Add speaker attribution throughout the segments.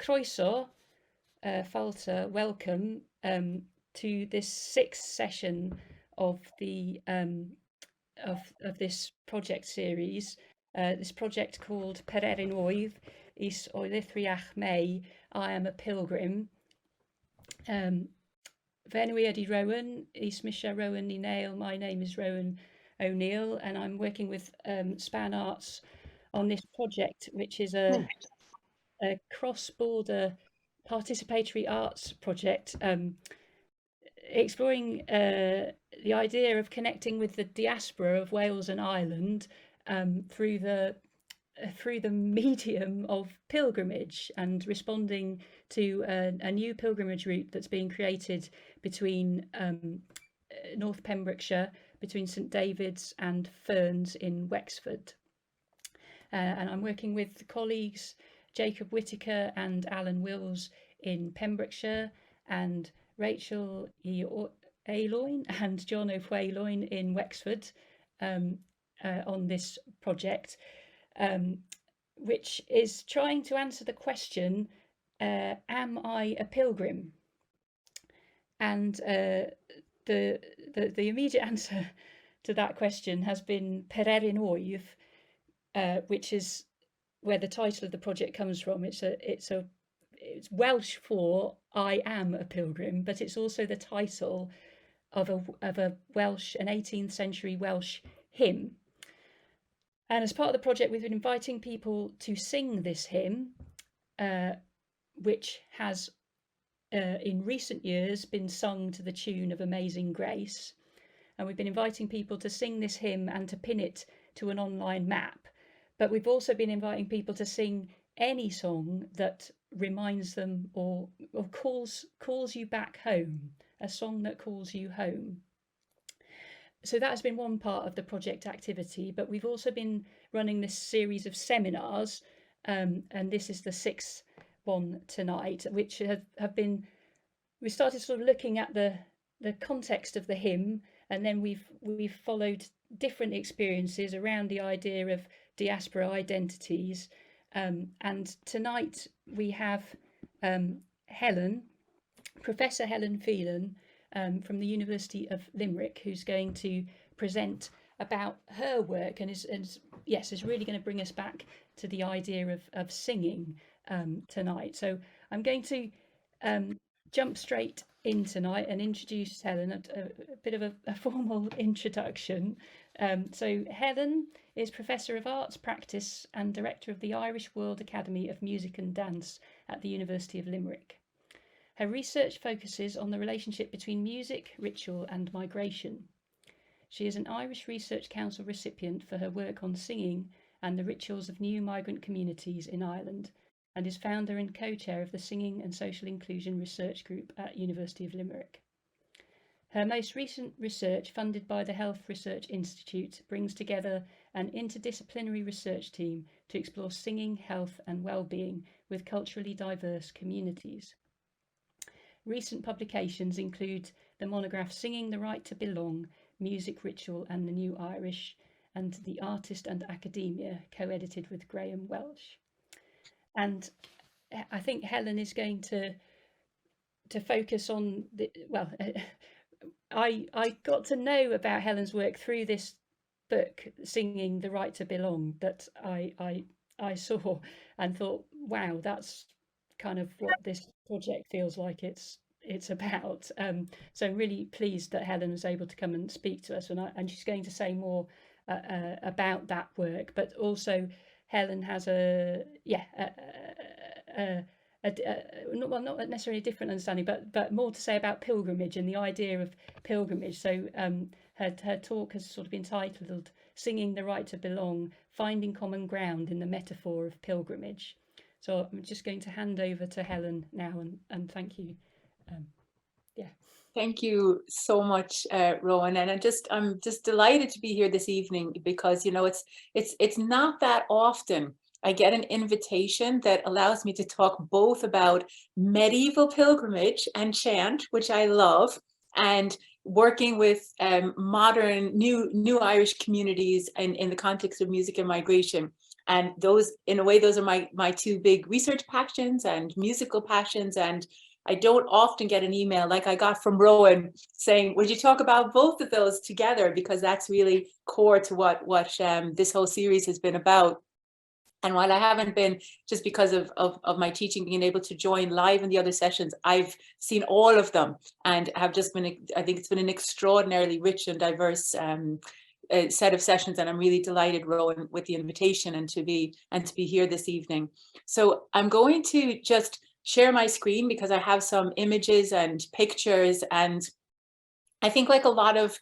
Speaker 1: croeso, falta, welcome to this sixth session of the of this project series. This project called Pererin Wyf is oedithriach Mae, I am a pilgrim. Fenwi ydi Rowan, is Misha Rowan ni Nail. My name is Rowan O'Neill, and I'm working with Span Arts on this project, which is a cross-border participatory arts project, exploring the idea of connecting with the diaspora of Wales and Ireland through the medium of pilgrimage, and responding to a new pilgrimage route that's being created between North Pembrokeshire, between St David's and Ferns in Wexford. And I'm working with colleagues Jacob Whitaker and Alan Wills in Pembrokeshire, and Rachel Eileanóir and John O'Phelan in Wexford on this project, which is trying to answer the question, am I a pilgrim? And the immediate answer to that question has been Pererin Wyf, which is where the title of the project comes from. It's Welsh for I am a pilgrim, but it's also the title of a Welsh, an 18th century Welsh hymn. And as part of the project, we've been inviting people to sing this hymn, which has in recent years been sung to the tune of Amazing Grace. And we've been inviting people to sing this hymn and to pin it to an online map. But we've also been inviting people to sing any song that reminds them or calls you back home, a song that calls you home. So that has been one part of the project activity, but we've also been running this series of seminars, and this is the sixth one tonight, which have been, we started sort of looking at the context of the hymn, and then we've followed different experiences around the idea of diaspora identities, and tonight we have Professor Helen Phelan from the University of Limerick, who's going to present about her work, and is really going to bring us back to the idea of singing tonight. So I'm going to jump straight in tonight and introduce Helen, a bit of a formal introduction. So Helen is Professor of Arts Practice and Director of the Irish World Academy of Music and Dance at the University of Limerick. Her research focuses on the relationship between music, ritual and migration. She is an Irish Research Council recipient for her work on singing and the rituals of new migrant communities in Ireland, and is founder and co-chair of the Singing and Social Inclusion Research Group at University of Limerick. Her most recent research, funded by the Health Research Institute, brings together an interdisciplinary research team to explore singing, health and well-being with culturally diverse communities. Recent publications include the monograph Singing the Right to Belong, Music, Ritual and the New Irish, and The Artist and Academia, co-edited with Graham Welsh. And I think Helen is going to focus on I got to know about Helen's work through this book, Singing the Right to Belong, that I saw and thought, wow, that's kind of what this project feels like it's about. So I'm really pleased that Helen was able to come and speak to us, and she's going to say more about that work. But also, Helen has not necessarily a different understanding, but more to say about pilgrimage and the idea of pilgrimage. So her talk has sort of been titled "Singing the Right to Belong: Finding Common Ground in the Metaphor of Pilgrimage." So I'm just going to hand over to Helen now, and thank you.
Speaker 2: Thank you so much, Rowan, and I'm just delighted to be here this evening, because it's not that often I get an invitation that allows me to talk both about medieval pilgrimage and chant, which I love, and working with modern, new Irish communities in the context of music and migration. And those, in a way, those are my two big research passions and musical passions. And I don't often get an email like I got from Rowan saying, would you talk about both of those together? Because that's really core to what this whole series has been about. And while I haven't been, just because of my teaching, being able to join live in the other sessions, I've seen all of them and have just been, I think it's been an extraordinarily rich and diverse set of sessions. And I'm really delighted, Rowan, with the invitation and to be here this evening. So I'm going to just share my screen because I have some images and pictures, and I think, like a lot of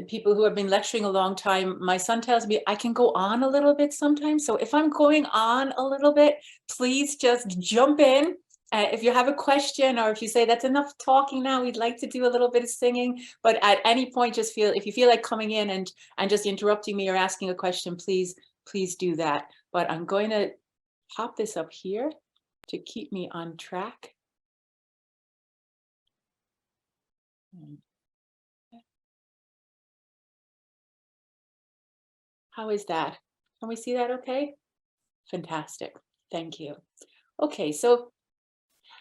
Speaker 2: people who have been lecturing a long time, my son tells me I can go on a little bit sometimes. So if I'm going on a little bit, please just jump in. If you have a question, or if you say that's enough talking now, we'd like to do a little bit of singing. But at any point, just if you feel like coming in and just interrupting me or asking a question, please do that. But I'm going to pop this up here to keep me on track. How is that? Can we see that okay? Fantastic. Thank you. Okay, so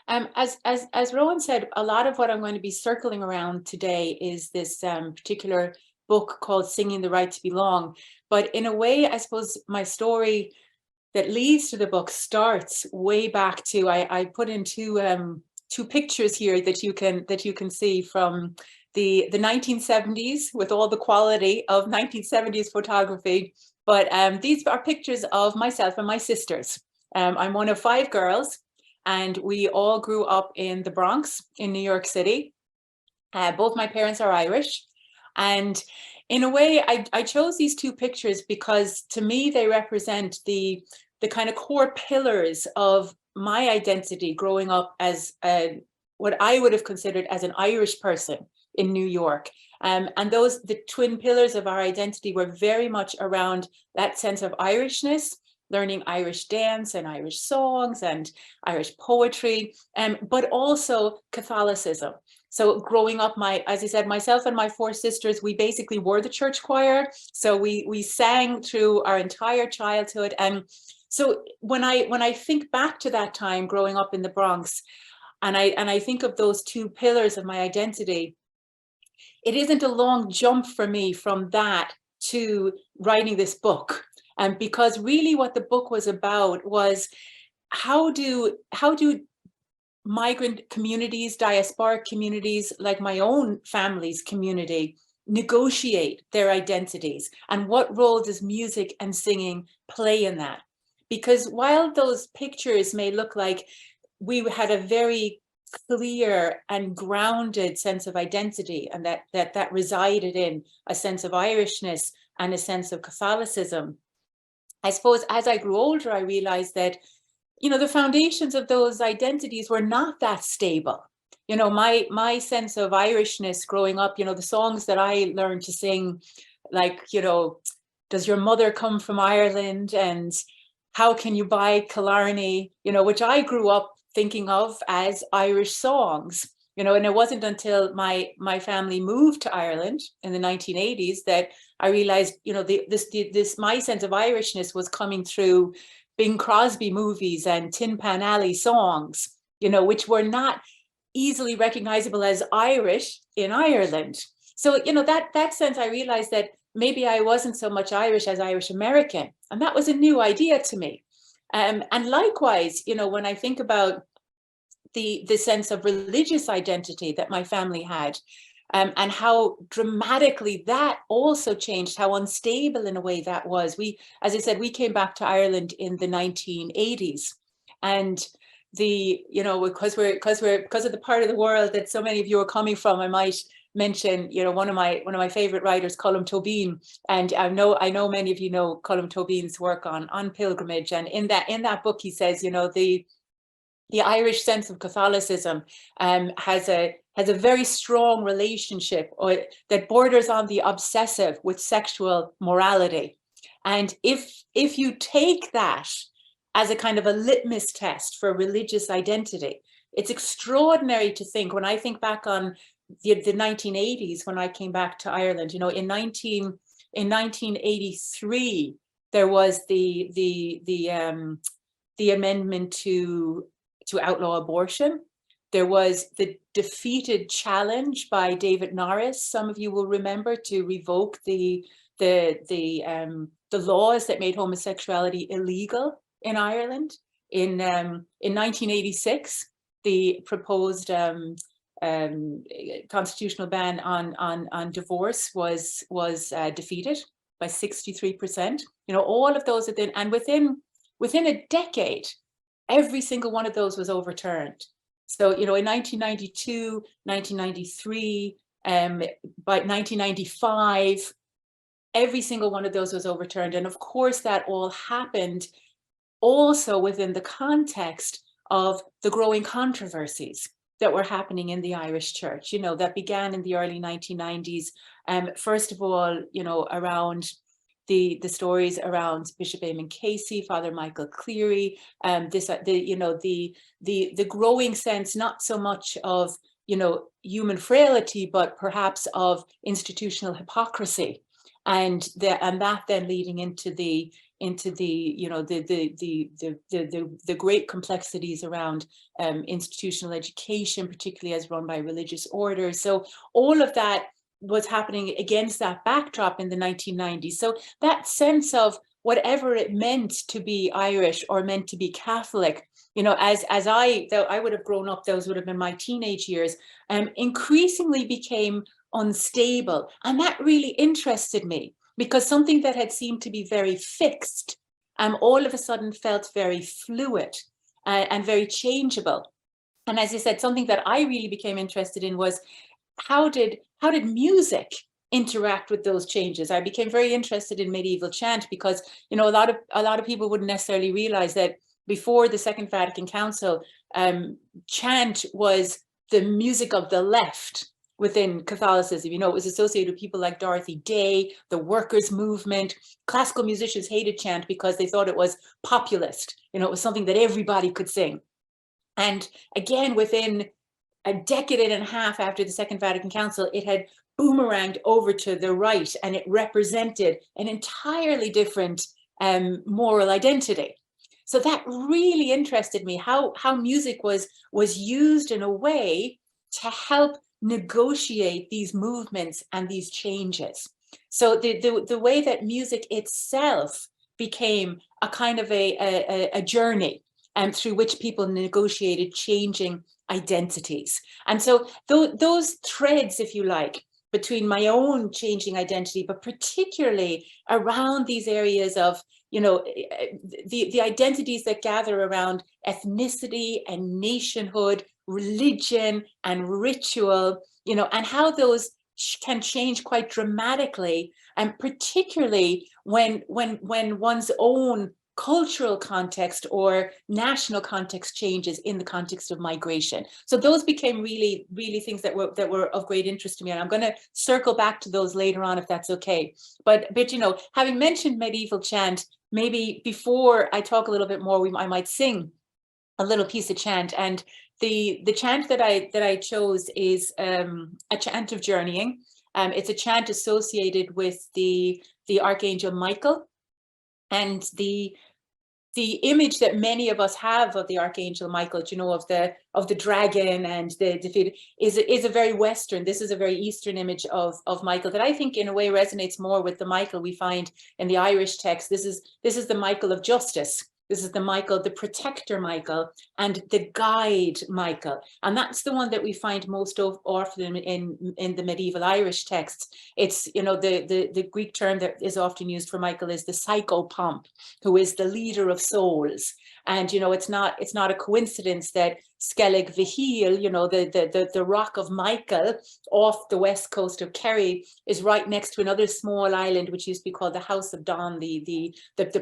Speaker 2: as Rowan said, a lot of what I'm going to be circling around today is this particular book called Singing the Right to Belong. But in a way, I suppose my story that leads to the book starts way back to, I put in two pictures here that you can see from the 1970s with all the quality of 1970s photography. But these are pictures of myself and my sisters. I'm one of 5 girls, and we all grew up in the Bronx in New York City. Both my parents are Irish. And in a way, I chose these 2 pictures because to me, they represent the kind of core pillars of my identity growing up as what I would have considered as an Irish person in New York. And the twin pillars of our identity were very much around that sense of Irishness, learning Irish dance and Irish songs and Irish poetry, but also Catholicism. So growing up, as I said, myself and my 4 sisters, we basically were the church choir. So we sang through our entire childhood. And so when I think back to that time growing up in the Bronx, and I think of those 2 pillars of my identity, it isn't a long jump for me from that to writing this book. And because really what the book was about was how do migrant communities, diasporic communities, like my own family's community, negotiate their identities, and what role does music and singing play in that? Because while those pictures may look like we had a very clear and grounded sense of identity, and that resided in a sense of Irishness and a sense of Catholicism, I suppose as I grew older, I realized that, you know, the foundations of those identities were not that stable. You know, my sense of Irishness growing up, you know, the songs that I learned to sing, like, you know, does your mother come from Ireland, and how can you buy Killarney, you know, which I grew up thinking of as Irish songs, you know. And it wasn't until my family moved to Ireland in the 1980s that I realized, you know, this my sense of Irishness was coming through Bing Crosby movies and Tin Pan Alley songs, you know, which were not easily recognizable as Irish in Ireland. So, you know, that sense, I realized that maybe I wasn't so much Irish as Irish American, and that was a new idea to me. And likewise, you know, when I think about the sense of religious identity that my family had, and how dramatically that also changed, how unstable in a way that was. As I said, we came back to Ireland in the 1980s, and you know, because of the part of the world that so many of you are coming from, I might mention, you know, one of my favorite writers, Colm Tóibín, and I know many of you know Colm Tóibín's work on pilgrimage, and in that book he says, you know, the Irish sense of Catholicism has a very strong relationship that borders on the obsessive with sexual morality. And if you take that as a kind of a litmus test for religious identity, it's extraordinary to think, when I think back on the 1980s, when I came back to Ireland, you know, in 1983, there was the amendment to outlaw abortion. There was the defeated challenge by David Norris, some of you will remember, to revoke the laws that made homosexuality illegal in Ireland. In 1986, the proposed constitutional ban on divorce was defeated by 63%. You know, all of those have been, and within a decade, every single one of those was overturned. So, you know, in 1992, 1993, by 1995, every single one of those was overturned. And of course, that all happened also within the context of the growing controversies that were happening in the Irish church, you know, that began in the early 1990s. First of all, you know, around the stories around Bishop Eamon Casey, Father Michael Cleary, the growing sense, not so much of, you know, human frailty, but perhaps of institutional hypocrisy, and that then leading into the you know the great complexities around institutional education, particularly as run by religious orders. So all of that was happening against that backdrop in the 1990s. So that sense of whatever it meant to be Irish or meant to be Catholic, you know, though I would have grown up, those would have been my teenage years, increasingly became unstable. And that really interested me, because something that had seemed to be very fixed, all of a sudden felt very fluid and very changeable. And as I said, something that I really became interested in was how did music interact with those changes? I became very interested in medieval chant because, you know, a lot of people wouldn't necessarily realize that before the Second Vatican Council, chant was the music of the left within Catholicism. You know, it was associated with people like Dorothy Day, the workers' movement. Classical musicians hated chant because they thought it was populist. You know, it was something that everybody could sing. And again, within a decade and a half after the Second Vatican Council, it had boomeranged over to the right, and it represented an entirely different moral identity. So that really interested me, how music was used in a way to help negotiate these movements and these changes. So the way that music itself became a kind of a journey, and through which people negotiated changing identities. And so those threads, if you like, between my own changing identity, but particularly around these areas of, you know, the identities that gather around ethnicity and nationhood, religion and ritual, you know, and how those can change quite dramatically, and particularly when one's own cultural context or national context changes in the context of migration. So those became really things that were of great interest to me, and I'm going to circle back to those later on if that's okay. But you know, having mentioned medieval chant, maybe before I talk a little bit more, I might sing a little piece of chant. And the chant that I chose is a chant of journeying. It's a chant associated with the Archangel Michael. And the image that many of us have of the Archangel Michael, you know, of the dragon and the defeat, is a very Western. This is a very Eastern image of Michael that I think in a way resonates more with the Michael we find in the Irish text. This is the Michael of justice. This is the Michael, the protector Michael, and the guide Michael. And that's the one that we find most often in the medieval Irish texts. It's, you know, the Greek term that is often used for Michael is the psychopomp, who is the leader of souls. And, you know, it's not a coincidence that Skellig Vihil, you know, the rock of Michael off the west coast of Kerry, is right next to another small island, which used to be called the House of Don, the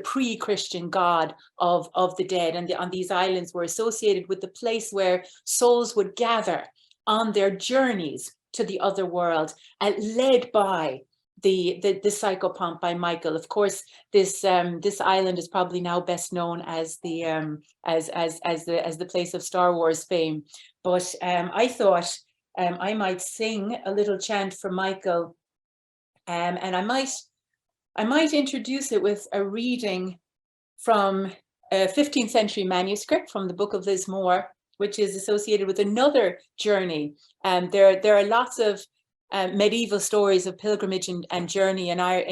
Speaker 2: pre-Christian god of the dead. And on these islands were associated with the place where souls would gather on their journeys to the other world, led by the psychopomp by Michael. Of course, this island is probably now best known as the place of Star Wars fame. But I thought I might sing a little chant for Michael, and I might introduce it with a reading from a 15th century manuscript from the Book of Lismore, which is associated with another journey. There are lots of medieval stories of pilgrimage and journey in our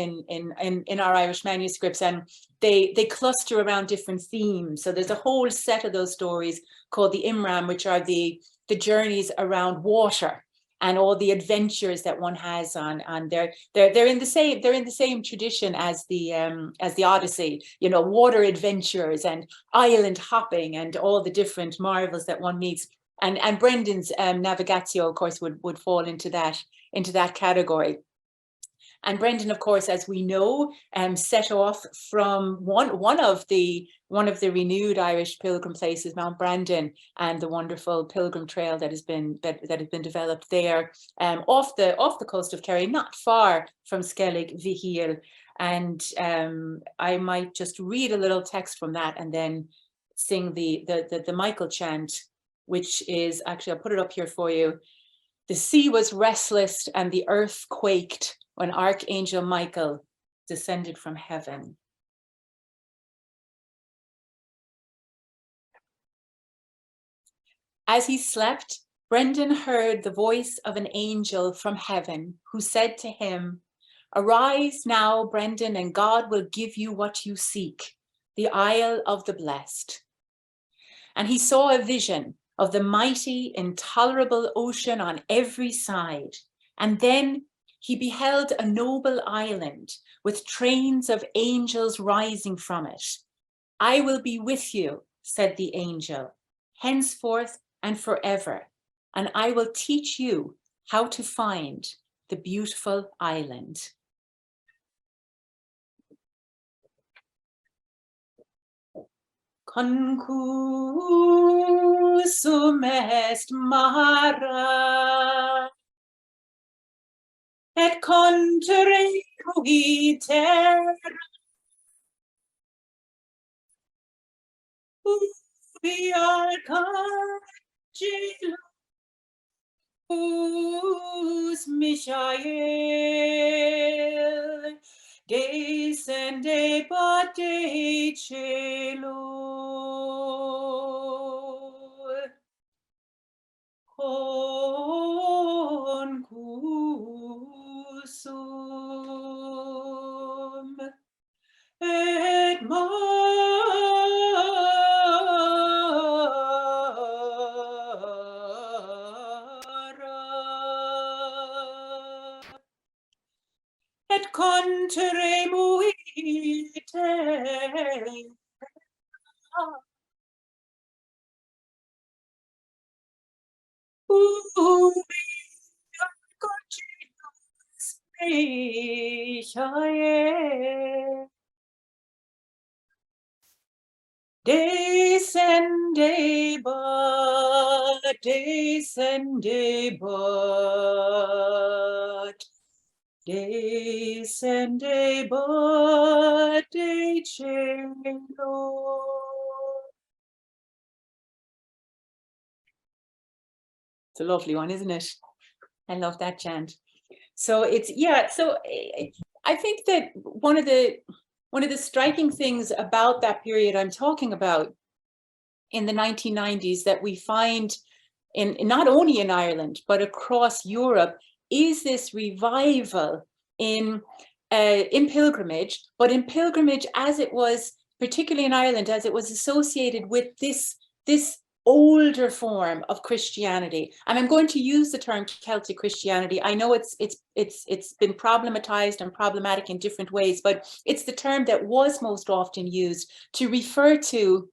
Speaker 2: Irish manuscripts, and they cluster around different themes. So there's a whole set of those stories called the Imram, which are the journeys around water and all the adventures that one has on they're in the same tradition as the Odyssey, you know, water adventures and island hopping and all the different marvels that one meets. And Brendan's Navigatio, of course, would fall into that category. And Brendan, of course, as we know, set off from one of the renewed Irish pilgrim places, Mount Brandon, and the wonderful pilgrim trail that has been developed there, off the coast of Kerry, not far from Skellig Vihil. And I might just read a little text from that and then sing the Michael chant, which is actually, I'll put it up here for you. The sea was restless and the earth quaked when Archangel Michael descended from heaven. As he slept, Brendan heard the voice of an angel from heaven who said to him, "Arise now, Brendan, and God will give you what you seek, the Isle of the Blessed." And he saw a vision of the mighty, intolerable ocean on every side. And then he beheld a noble island with trains of angels rising from it. "I will be with you," said the angel, "henceforth and forever, and I will teach you how to find the beautiful island." Concusum est mara, et contere terra, ubi archangelus Michael descendebit de cielo, concusum et mara, et conteremo ite, ubi archangelus Michael descendebit de cielo. It's a lovely one, isn't it? I love that chant. So it's, yeah, so I think that one of the striking things about that period I'm talking about in the 1990s that we find in not only in Ireland, but across Europe, is this revival in pilgrimage, but in pilgrimage as it was, particularly in Ireland, as it was associated with this older form of Christianity. And I'm going to use the term Celtic Christianity. I know it's been problematized and problematic in different ways, but it's the term that was most often used to refer to,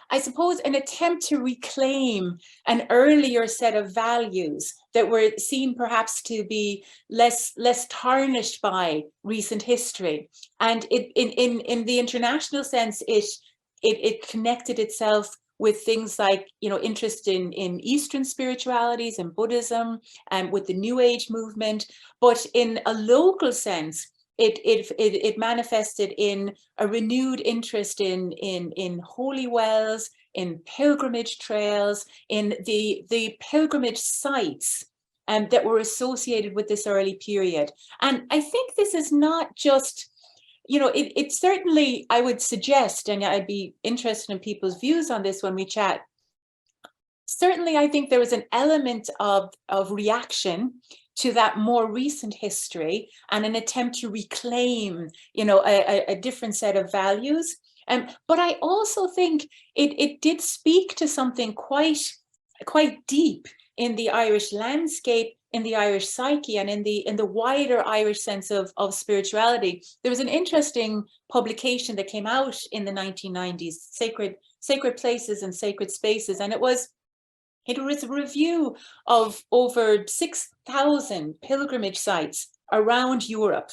Speaker 2: I suppose, an attempt to reclaim an earlier set of values that were seen perhaps to be less tarnished by recent history. And in the international sense, it connected itself with things like, you know, interest in Eastern spiritualities and Buddhism and with the New Age movement. But in a local sense, it manifested in a renewed interest in holy wells, in pilgrimage trails, in the pilgrimage sites that were associated with this early period. And I think this is not just, you know, it certainly, I would suggest, and I'd be interested in people's views on this when we chat. Certainly, I think there was an element of reaction to that more recent history and an attempt to reclaim, you know, a different set of values. But I also think it did speak to something quite deep in the Irish landscape, in the Irish psyche, and in the wider Irish sense of spirituality. There was an interesting publication that came out in the 1990s, Sacred Places and Sacred Spaces, and it was a review of over 6,000 pilgrimage sites around Europe.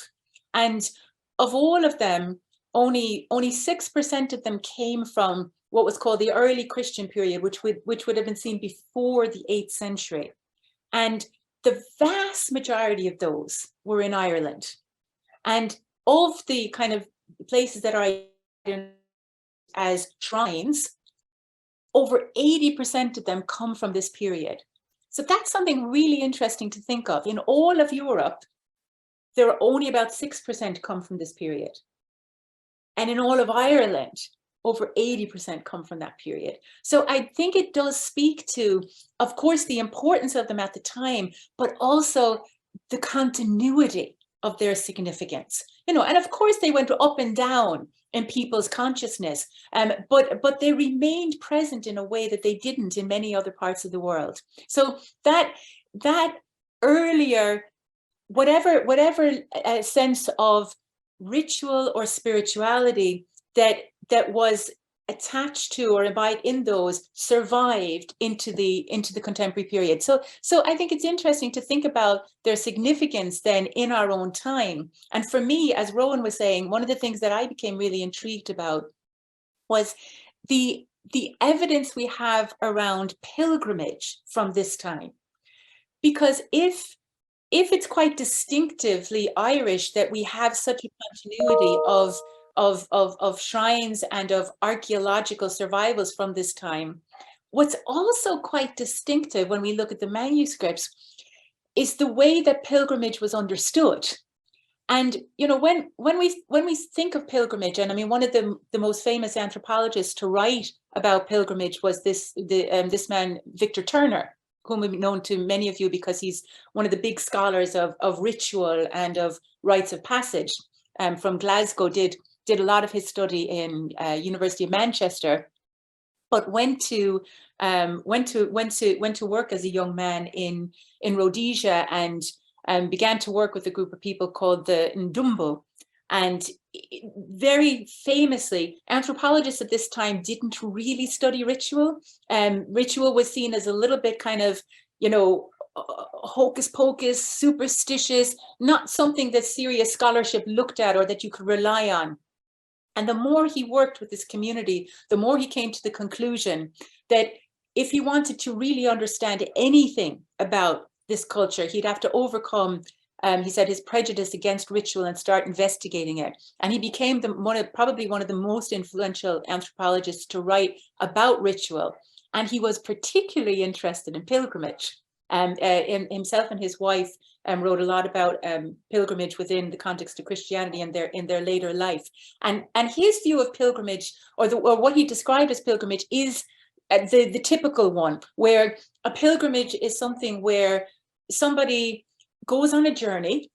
Speaker 2: And of all of them, only 6% of them came from what was called the early Christian period, which would have been seen before the 8th century. And the vast majority of those were in Ireland. And of the kind of places that are as shrines, over 80% of them come from this period. So that's something really interesting to think of. In all of Europe, there are only about 6% come from this period. And in all of Ireland, over 80% come from that period. So I think it does speak to, of course, the importance of them at the time, but also the continuity of their significance. You know, and of course they went up and down in people's consciousness, but they remained present in a way that they didn't in many other parts of the world. So that earlier, whatever sense of ritual or spirituality that was attached to or embodied in those survived into the contemporary period. So I think it's interesting to think about their significance then in our own time. And for me, as Rowan was saying, one of the things that I became really intrigued about was the evidence we have around pilgrimage from this time. Because if it's quite distinctively Irish that we have such a continuity of shrines and of archaeological survivals from this time, what's also quite distinctive when we look at the manuscripts is the way that pilgrimage was understood. And you know, when we think of pilgrimage, and I mean, one of the most famous anthropologists to write about pilgrimage was this man Victor Turner, whom we've known to many of you because he's one of the big scholars of ritual and of rites of passage. From Glasgow, did a lot of his study in University of Manchester, but went to work as a young man in Rhodesia and began to work with a group of people called the Ndumbu. And very famously, anthropologists at this time didn't really study ritual. Ritual was seen as a little bit kind of, you know, hocus pocus, superstitious, not something that serious scholarship looked at or that you could rely on. And the more he worked with this community, the more he came to the conclusion that if he wanted to really understand anything about this culture, he'd have to overcome, he said, his prejudice against ritual and start investigating it. And he became probably one of the most influential anthropologists to write about ritual. And he was particularly interested in pilgrimage. Himself and his wife wrote a lot about pilgrimage within the context of Christianity in their later life. And his view of pilgrimage, or what he described as pilgrimage, is the typical one, where a pilgrimage is something where somebody goes on a journey,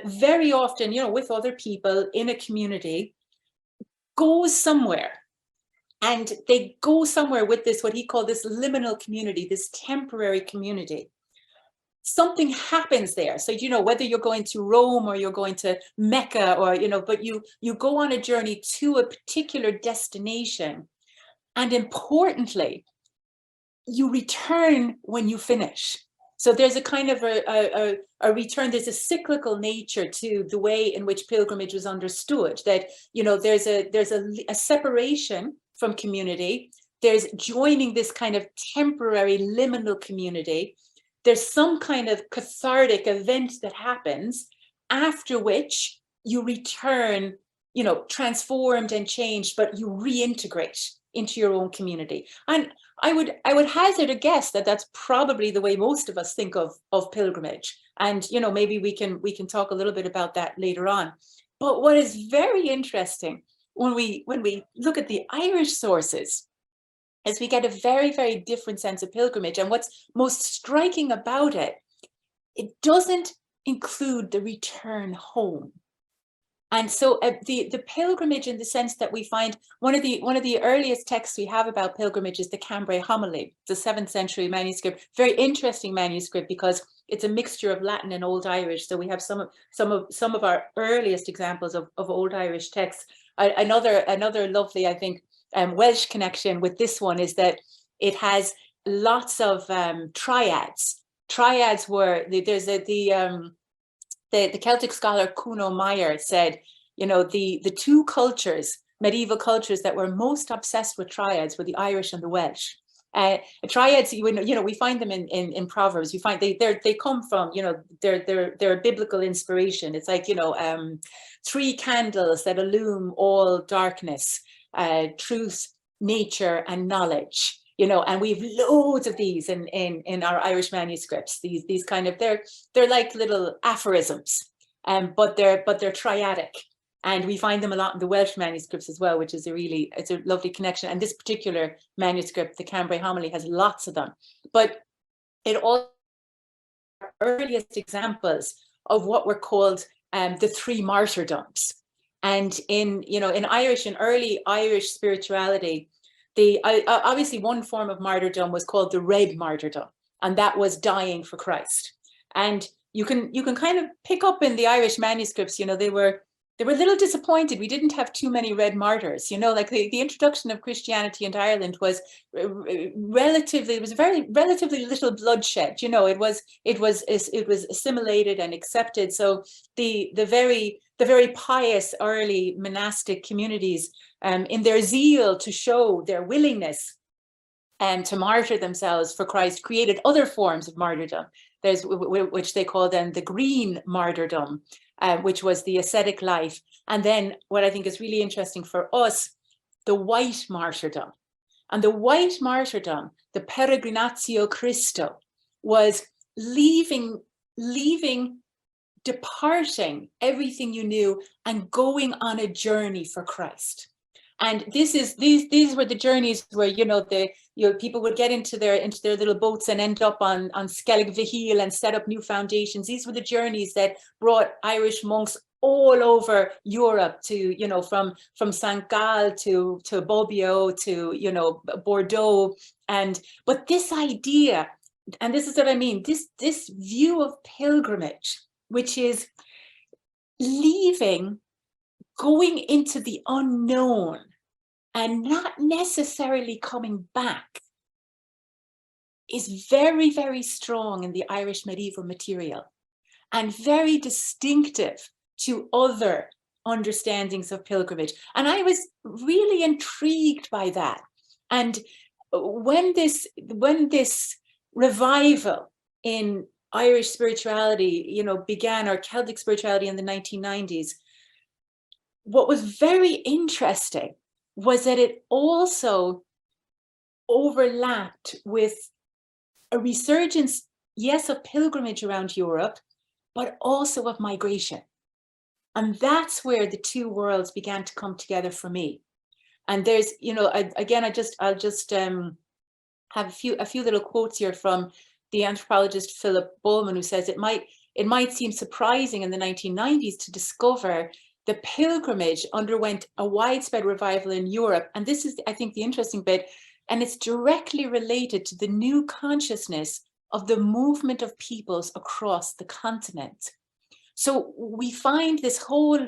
Speaker 2: very often, you know, with other people in a community, goes somewhere. And they go somewhere with this, what he called this liminal community, this temporary community. Something happens there. So, you know, whether you're going to Rome or you're going to Mecca, or, you know, but you go on a journey to a particular destination. And importantly, you return when you finish. So there's a kind of a return, there's a cyclical nature to the way in which pilgrimage was understood, that, you know, there's a separation from community, there's joining this kind of temporary liminal community, there's some kind of cathartic event that happens, after which you return, transformed and changed, but you reintegrate into your own community. And I would hazard a guess that that's probably the way most of us think of pilgrimage. And maybe we can talk a little bit about that later on. But what is very interesting when we look at the Irish sources is we get a very, very different sense of pilgrimage. And what's most striking about it, it doesn't include the return home. And so the pilgrimage, in the sense that we find one of the earliest texts we have about pilgrimage is the Cambrai homily, the 7th century manuscript, very interesting manuscript because it's a mixture of Latin and Old Irish. So we have some of our earliest examples of Old Irish texts. Another lovely, I think, Welsh connection with this one is that it has lots of triads. Triads were the Celtic scholar Kuno Meyer said, the two cultures, medieval cultures, that were most obsessed with triads were the Irish and the Welsh. Triads, we find them in Proverbs. You find they come from, they're a biblical inspiration. It's like, 3 candles that illume all darkness, truth, nature, and knowledge. And we've loads of these in our Irish manuscripts. These kind of, they're like little aphorisms, but they're triadic. And we find them a lot in the Welsh manuscripts as well, which is it's a lovely connection. And this particular manuscript, the Cambrai homily, has lots of them. But it all earliest examples of what were called the 3 martyrdoms. And in Irish, in early Irish spirituality, obviously one form of martyrdom was called the red martyrdom, and that was dying for Christ. And you can kind of pick up in the Irish manuscripts, they were a little disappointed we didn't have too many red martyrs. Like the introduction of Christianity into Ireland was relatively little bloodshed. It was assimilated and accepted. So the very pious early monastic communities, in their zeal to show their willingness to martyr themselves for Christ, created other forms of martyrdom. There's which they call then the green martyrdom, which was the ascetic life. And then what I think is really interesting for us, the white martyrdom. And the white martyrdom, the peregrinatio Christo, was leaving, departing everything you knew and going on a journey for Christ. And these were the journeys where people would get into their little boats and end up on Skellig Vihil and set up new foundations. These were the journeys that brought Irish monks all over Europe to, from St. Gall to Bobbio to, Bordeaux. But this idea, and this is what I mean, this view of pilgrimage, which is leaving, going into the unknown, and not necessarily coming back, is very, very strong in the Irish medieval material and very distinctive to other understandings of pilgrimage. And I was really intrigued by that. And when this revival in Irish spirituality, began, or Celtic spirituality, in the 1990s, what was very interesting was that it also overlapped with a resurgence, yes, of pilgrimage around Europe, but also of migration. And that's where the two worlds began to come together for me. And there's, I'll just have a few little quotes here from the anthropologist Philip Bowman, who says it might seem surprising in the 1990s to discover the pilgrimage underwent a widespread revival in Europe. And this is, I think, the interesting bit, and it's directly related to the new consciousness of the movement of peoples across the continent. So we find this whole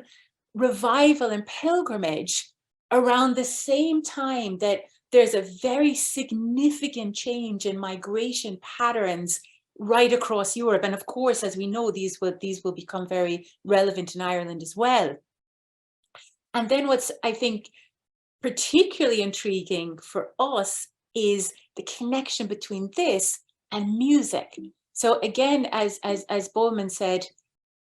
Speaker 2: revival and pilgrimage around the same time that there's a very significant change in migration patterns right across Europe. And of course, as we know, these will become very relevant in Ireland as well. And then what's, I think, particularly intriguing for us is the connection between this and music. So again, as Bowman said,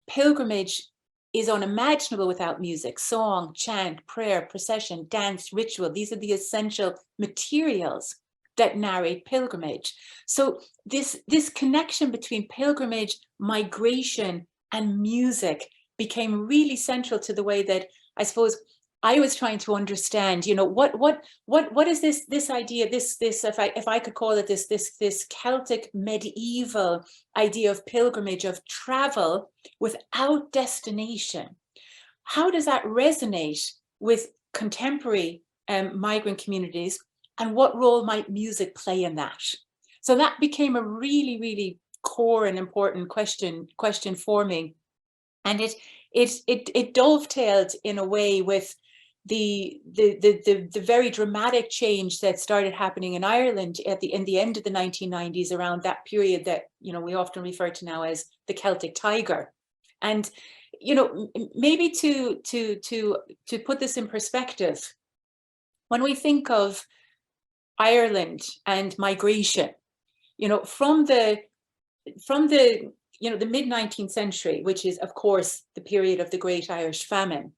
Speaker 2: pilgrimage is unimaginable without music. Song, chant, prayer, procession, dance, ritual. These are the essential materials that narrate pilgrimage. So this connection between pilgrimage, migration, and music became really central to the way that I suppose I was trying to understand, you know, what is this idea, this if I could call it this Celtic medieval idea of pilgrimage, of travel without destination. How does that resonate with contemporary migrant communities, and what role might music play in that? So that became a really, really core and important question for me, and it dovetailed in a way with the very dramatic change that started happening in Ireland in the end of the 1990s, around that period that, you know, we often refer to now as the Celtic Tiger. And, you know, maybe to put this in perspective, when we think of Ireland and migration, you know, from the you know, the mid-19th century, which is of course the period of the Great Irish Famine,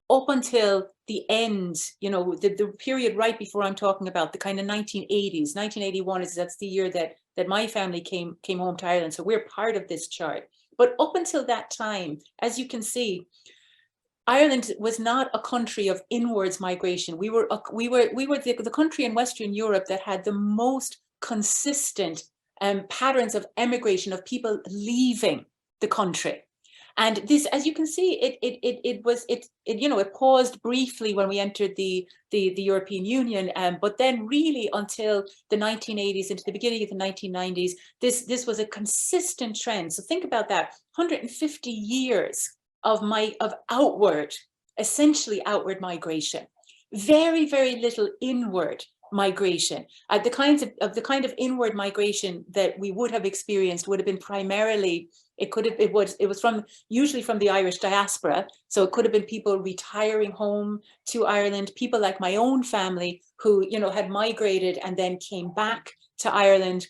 Speaker 2: up until the end, you know, the period right before I'm talking about, the kind of 1980s. 1981 that's the year that my family came home to Ireland, so we're part of this chart. But up until that time, as you can see, Ireland was not a country of inwards migration. We were the country in Western Europe that had the most consistent patterns of emigration, of people leaving the country. And this, as you can see, it paused briefly when we entered the European Union, but then really until the 1980s, into the beginning of the 1990s, this was a consistent trend. So think about that: 150 years of essentially outward migration. Very, very little inward migration. The kind of inward migration that we would have experienced would have been primarily, usually from the Irish diaspora. So it could have been people retiring home to Ireland, people like my own family who, you know, had migrated and then came back to Ireland,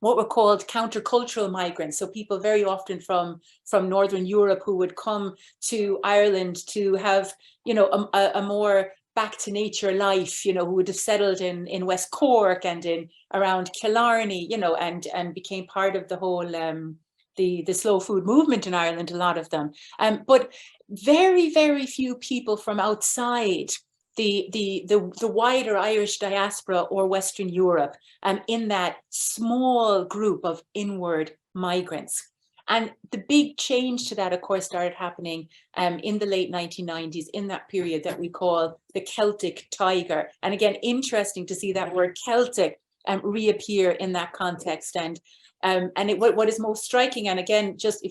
Speaker 2: what were called countercultural migrants. So people very often from Northern Europe who would come to Ireland to have, you know, a more back to nature life, you know, who would have settled in West Cork and in around Killarney, you know, and became part of the whole the slow food movement in Ireland, a lot of them. But very, very few people from outside the wider Irish diaspora or Western Europe, in that small group of inward migrants. And the big change to that, of course, started happening in the late 1990s, in that period that we call the Celtic Tiger. And again, interesting to see that word Celtic reappear in that context. And what is most striking, and again, just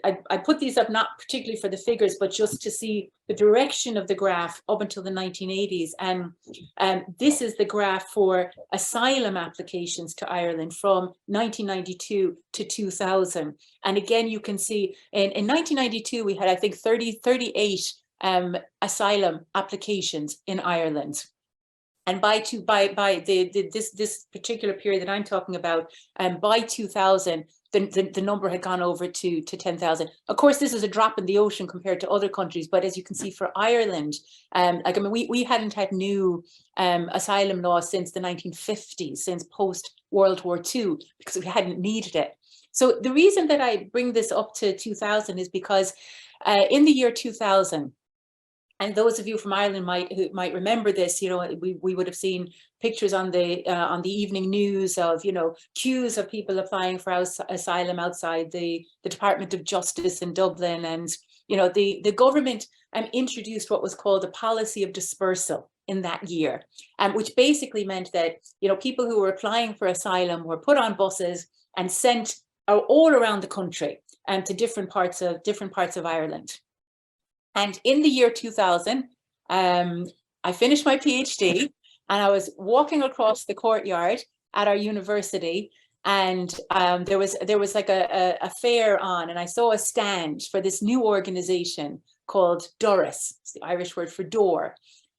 Speaker 2: I put these up not particularly for the figures, but just to see the direction of the graph up until the 1980s. And this is the graph for asylum applications to Ireland from 1992 to 2000. And again, you can see in 1992, we had, I think, 38 asylum applications in Ireland. And by this particular period that I'm talking about, by 2000, the number had gone over to 10,000. Of course, this is a drop in the ocean compared to other countries, but as you can see for Ireland, we hadn't had new asylum law since the 1950s, since post World War II, because we hadn't needed it. So the reason that I bring this up to 2000 is because in the year 2000, and those of you from Ireland might remember this, you know, we would have seen pictures on the evening news of, you know, queues of people applying for asylum outside the Department of Justice in Dublin. And, you know, the government introduced what was called a policy of dispersal in that year, which basically meant that, you know, people who were applying for asylum were put on buses and sent all around the country and to different parts of Ireland. And in the year 2000, I finished my PhD, and I was walking across the courtyard at our university, and there was like a fair on, and I saw a stand for this new organization called dros. It's the Irish word for door,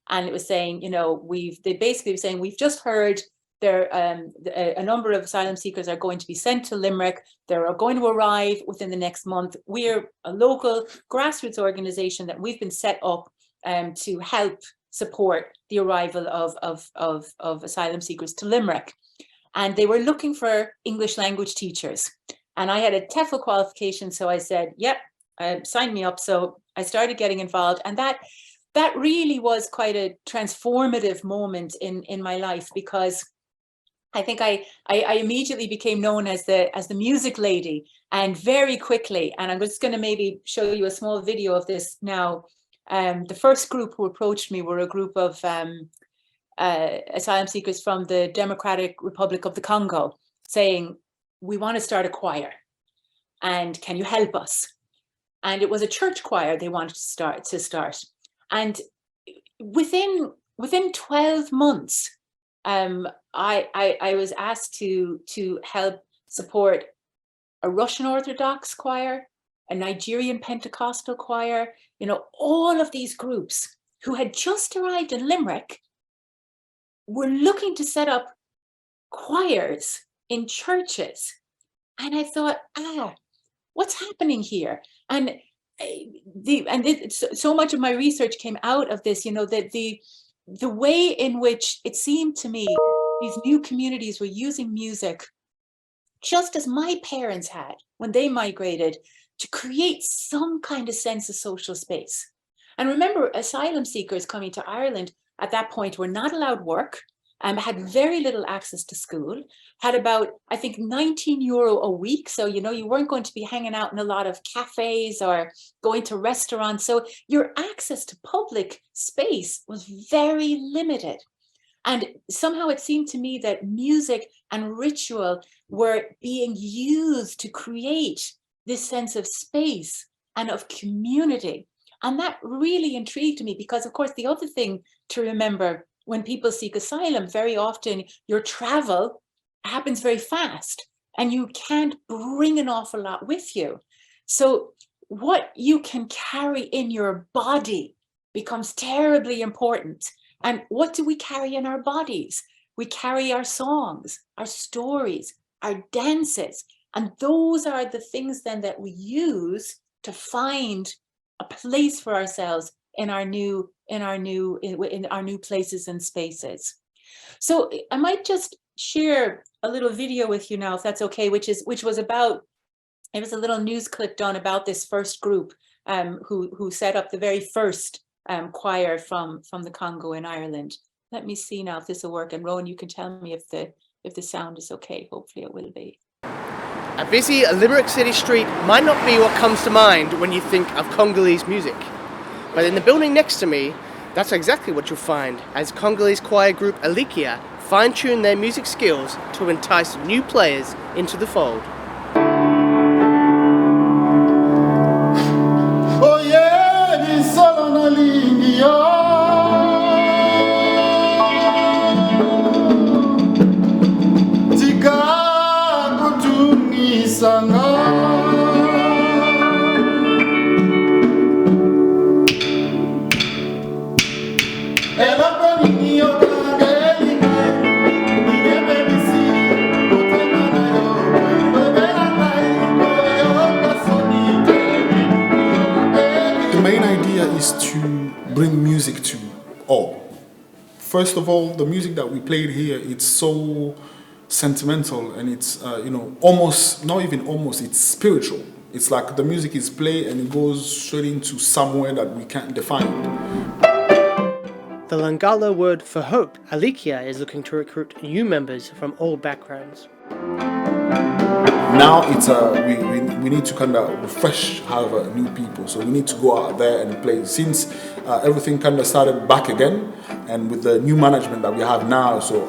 Speaker 2: and it was saying, you know, they basically were saying, we've just heard a number of asylum seekers are going to be sent to Limerick. They're going to arrive within the next month. We're a local grassroots organization that we've been set up to help support the arrival of asylum seekers to Limerick. And they were looking for English language teachers. And I had a TEFL qualification, so I said, yep, sign me up. So I started getting involved, and that really was quite a transformative moment in my life, because I think I immediately became known as the music lady, and very quickly, and I'm just going to maybe show you a small video of this now. The first group who approached me were a group of asylum seekers from the Democratic Republic of the Congo, saying, we want to start a choir, and can you help us? And it was a church choir they wanted to start. And within 12 months, I was asked to help support a Russian Orthodox choir, a Nigerian Pentecostal choir, all of these groups who had just arrived in Limerick were looking to set up choirs in churches. And I thought, what's happening here? And so much of my research came out of this, that the way in which it seemed to me these new communities were using music, just as my parents had when they migrated, to create some kind of sense of social space. And remember, asylum seekers coming to Ireland at that point were not allowed work, had very little access to school, had about, I think, €19 a week. So, you weren't going to be hanging out in a lot of cafes or going to restaurants. So your access to public space was very limited. And somehow it seemed to me that music and ritual were being used to create this sense of space and of community. And that really intrigued me, because, of course, the other thing to remember when people seek asylum, very often your travel happens very fast and you can't bring an awful lot with you. So what you can carry in your body becomes terribly important. And what do we carry in our bodies? We carry our songs, our stories, our dances. And those are the things then that we use to find a place for ourselves in our new places and spaces. So I might just share a little video with you now, if that's okay, which was about, it was a little news clip done about this first group who set up the very first choir from the Congo in Ireland. Let me see now if this will work, and Rowan, you can tell me if the sound is okay. Hopefully it will be.
Speaker 3: A busy Limerick city street might not be what comes to mind when you think of Congolese music. But in the building next to me, that's exactly what you'll find, as Congolese choir group Eileanóir fine-tune their music skills to entice new players into the fold.
Speaker 4: Oh yeah, this solo no lingia. Tika kutungi sana. Is to bring music to all. First of all, the music that we played here, it's so sentimental, and it's almost, not even almost, it's spiritual. It's like the music is played and it goes straight into somewhere that we can't define.
Speaker 3: The Lingala word for hope, Eileanóir is looking to recruit new members from all backgrounds.
Speaker 4: Now it's we need to kind of refresh, however, new people. So we need to go out there and play. Since everything kind of started back again, and with the new management that we have now, so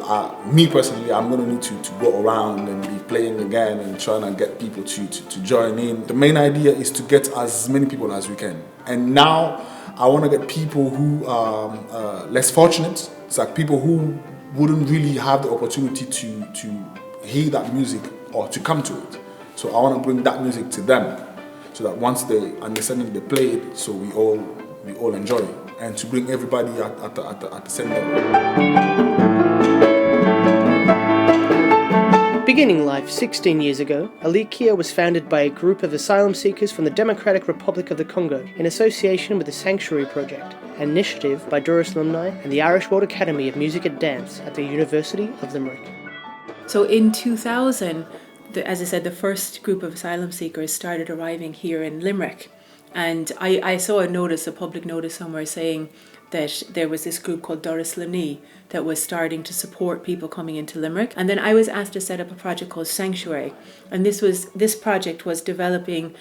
Speaker 4: me personally, I'm going to need to go around and be playing again and trying to get people to join in. The main idea is to get as many people as we can. And now I want to get people who are less fortunate. It's like people who wouldn't really have the opportunity to hear that music or to come to it. So I want to bring that music to them, so that once they understand it, they play it, so we all enjoy it, and to bring everybody at the same level.
Speaker 3: Beginning life 16 years ago, Eileanóir was founded by a group of asylum seekers from the Democratic Republic of the Congo in association with the Sanctuary Project, an initiative by Dros alumni and the Irish World Academy of Music and Dance at the University of Limerick.
Speaker 5: So in 2000, as I said, the first group of asylum seekers started arriving here in Limerick. And I saw a public notice somewhere saying that there was this group called Doras that was starting to support people coming into Limerick. And then I was asked to set up a project called Sanctuary. And this project was developing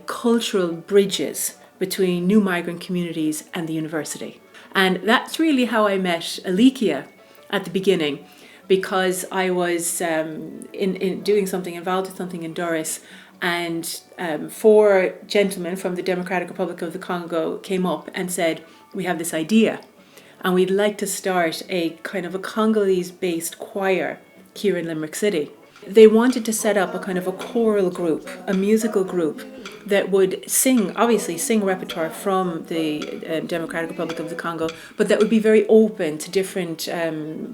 Speaker 5: cultural bridges between new migrant communities and the university. And that's really how I met Eileanóir at the beginning, because I was involved with something in Doras, and 4 gentlemen from the Democratic Republic of the Congo came up and said, we have this idea and we'd like to start a kind of a Congolese-based choir here in Limerick City. They wanted to set up a kind of a choral group, a musical group that would sing repertoire from the Democratic Republic of the Congo, but that would be very open to different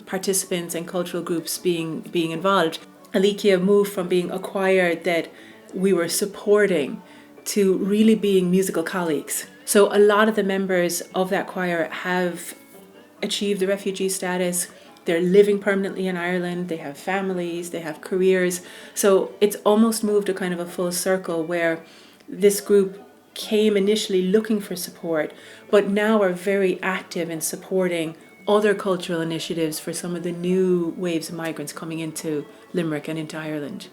Speaker 5: participants and cultural groups being involved. Eileanóir moved from being a choir that we were supporting to really being musical colleagues. So a lot of the members of that choir have achieved the refugee status. They're living permanently in Ireland, they have families, they have careers. So it's almost moved a kind of a full circle where this group came initially looking for support, but now are very active in supporting other cultural initiatives for some of the new waves of migrants coming into Limerick and into Ireland.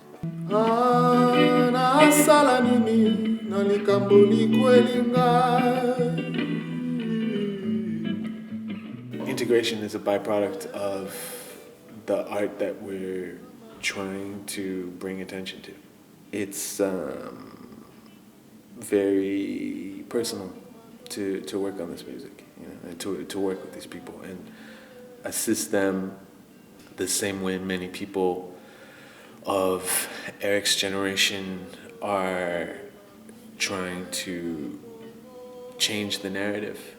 Speaker 6: Integration is a byproduct of the art that we're trying to bring attention to. It's very personal to work on this music, and to work with these people and assist them the same way many people of Eric's generation are trying to change the narrative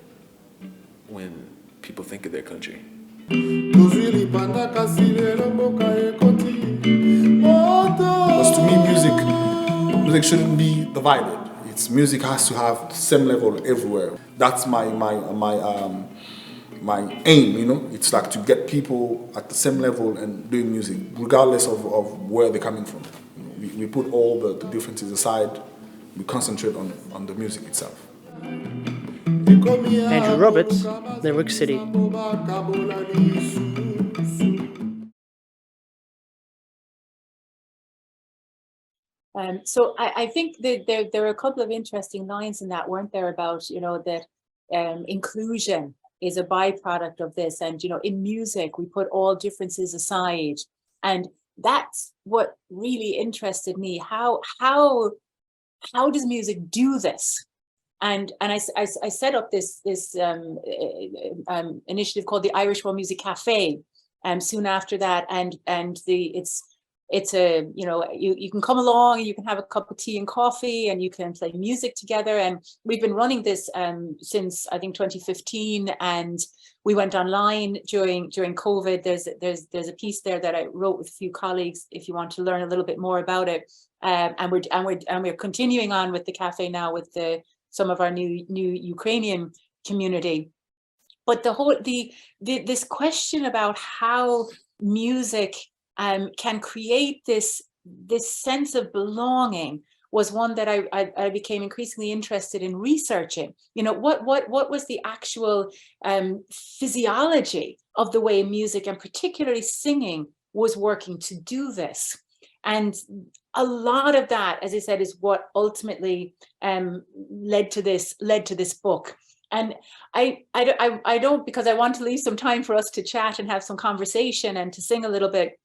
Speaker 6: when people think of their country.
Speaker 4: Because to me, music shouldn't be divided. Music has to have the same level everywhere. That's my aim, It's like to get people at the same level and doing music, regardless of where they're coming from. We put all the differences aside. We concentrate on the music itself.
Speaker 3: Andrew Roberts, Limerick City.
Speaker 2: So I think that there are a couple of interesting lines in that, weren't there, about, that inclusion is a byproduct of this. And, in music, we put all differences aside. And that's what really interested me. How does music do this? And I set up this initiative called the Irish World Music Cafe soon after that. And it's a, you can come along and you can have a cup of tea and coffee and you can play music together. And we've been running this since I think 2015, and we went online during COVID. There's a piece there that I wrote with a few colleagues if you want to learn a little bit more about it. And we're continuing on with the cafe now with some of our new Ukrainian community. But this question about how music can create this sense of belonging was one that I became increasingly interested in researching. What was the actual physiology of the way music, and particularly singing, was working to do this. And a lot of that, as I said, is what ultimately led to this book. And I don't, because I want to leave some time for us to chat and have some conversation and to sing a little bit,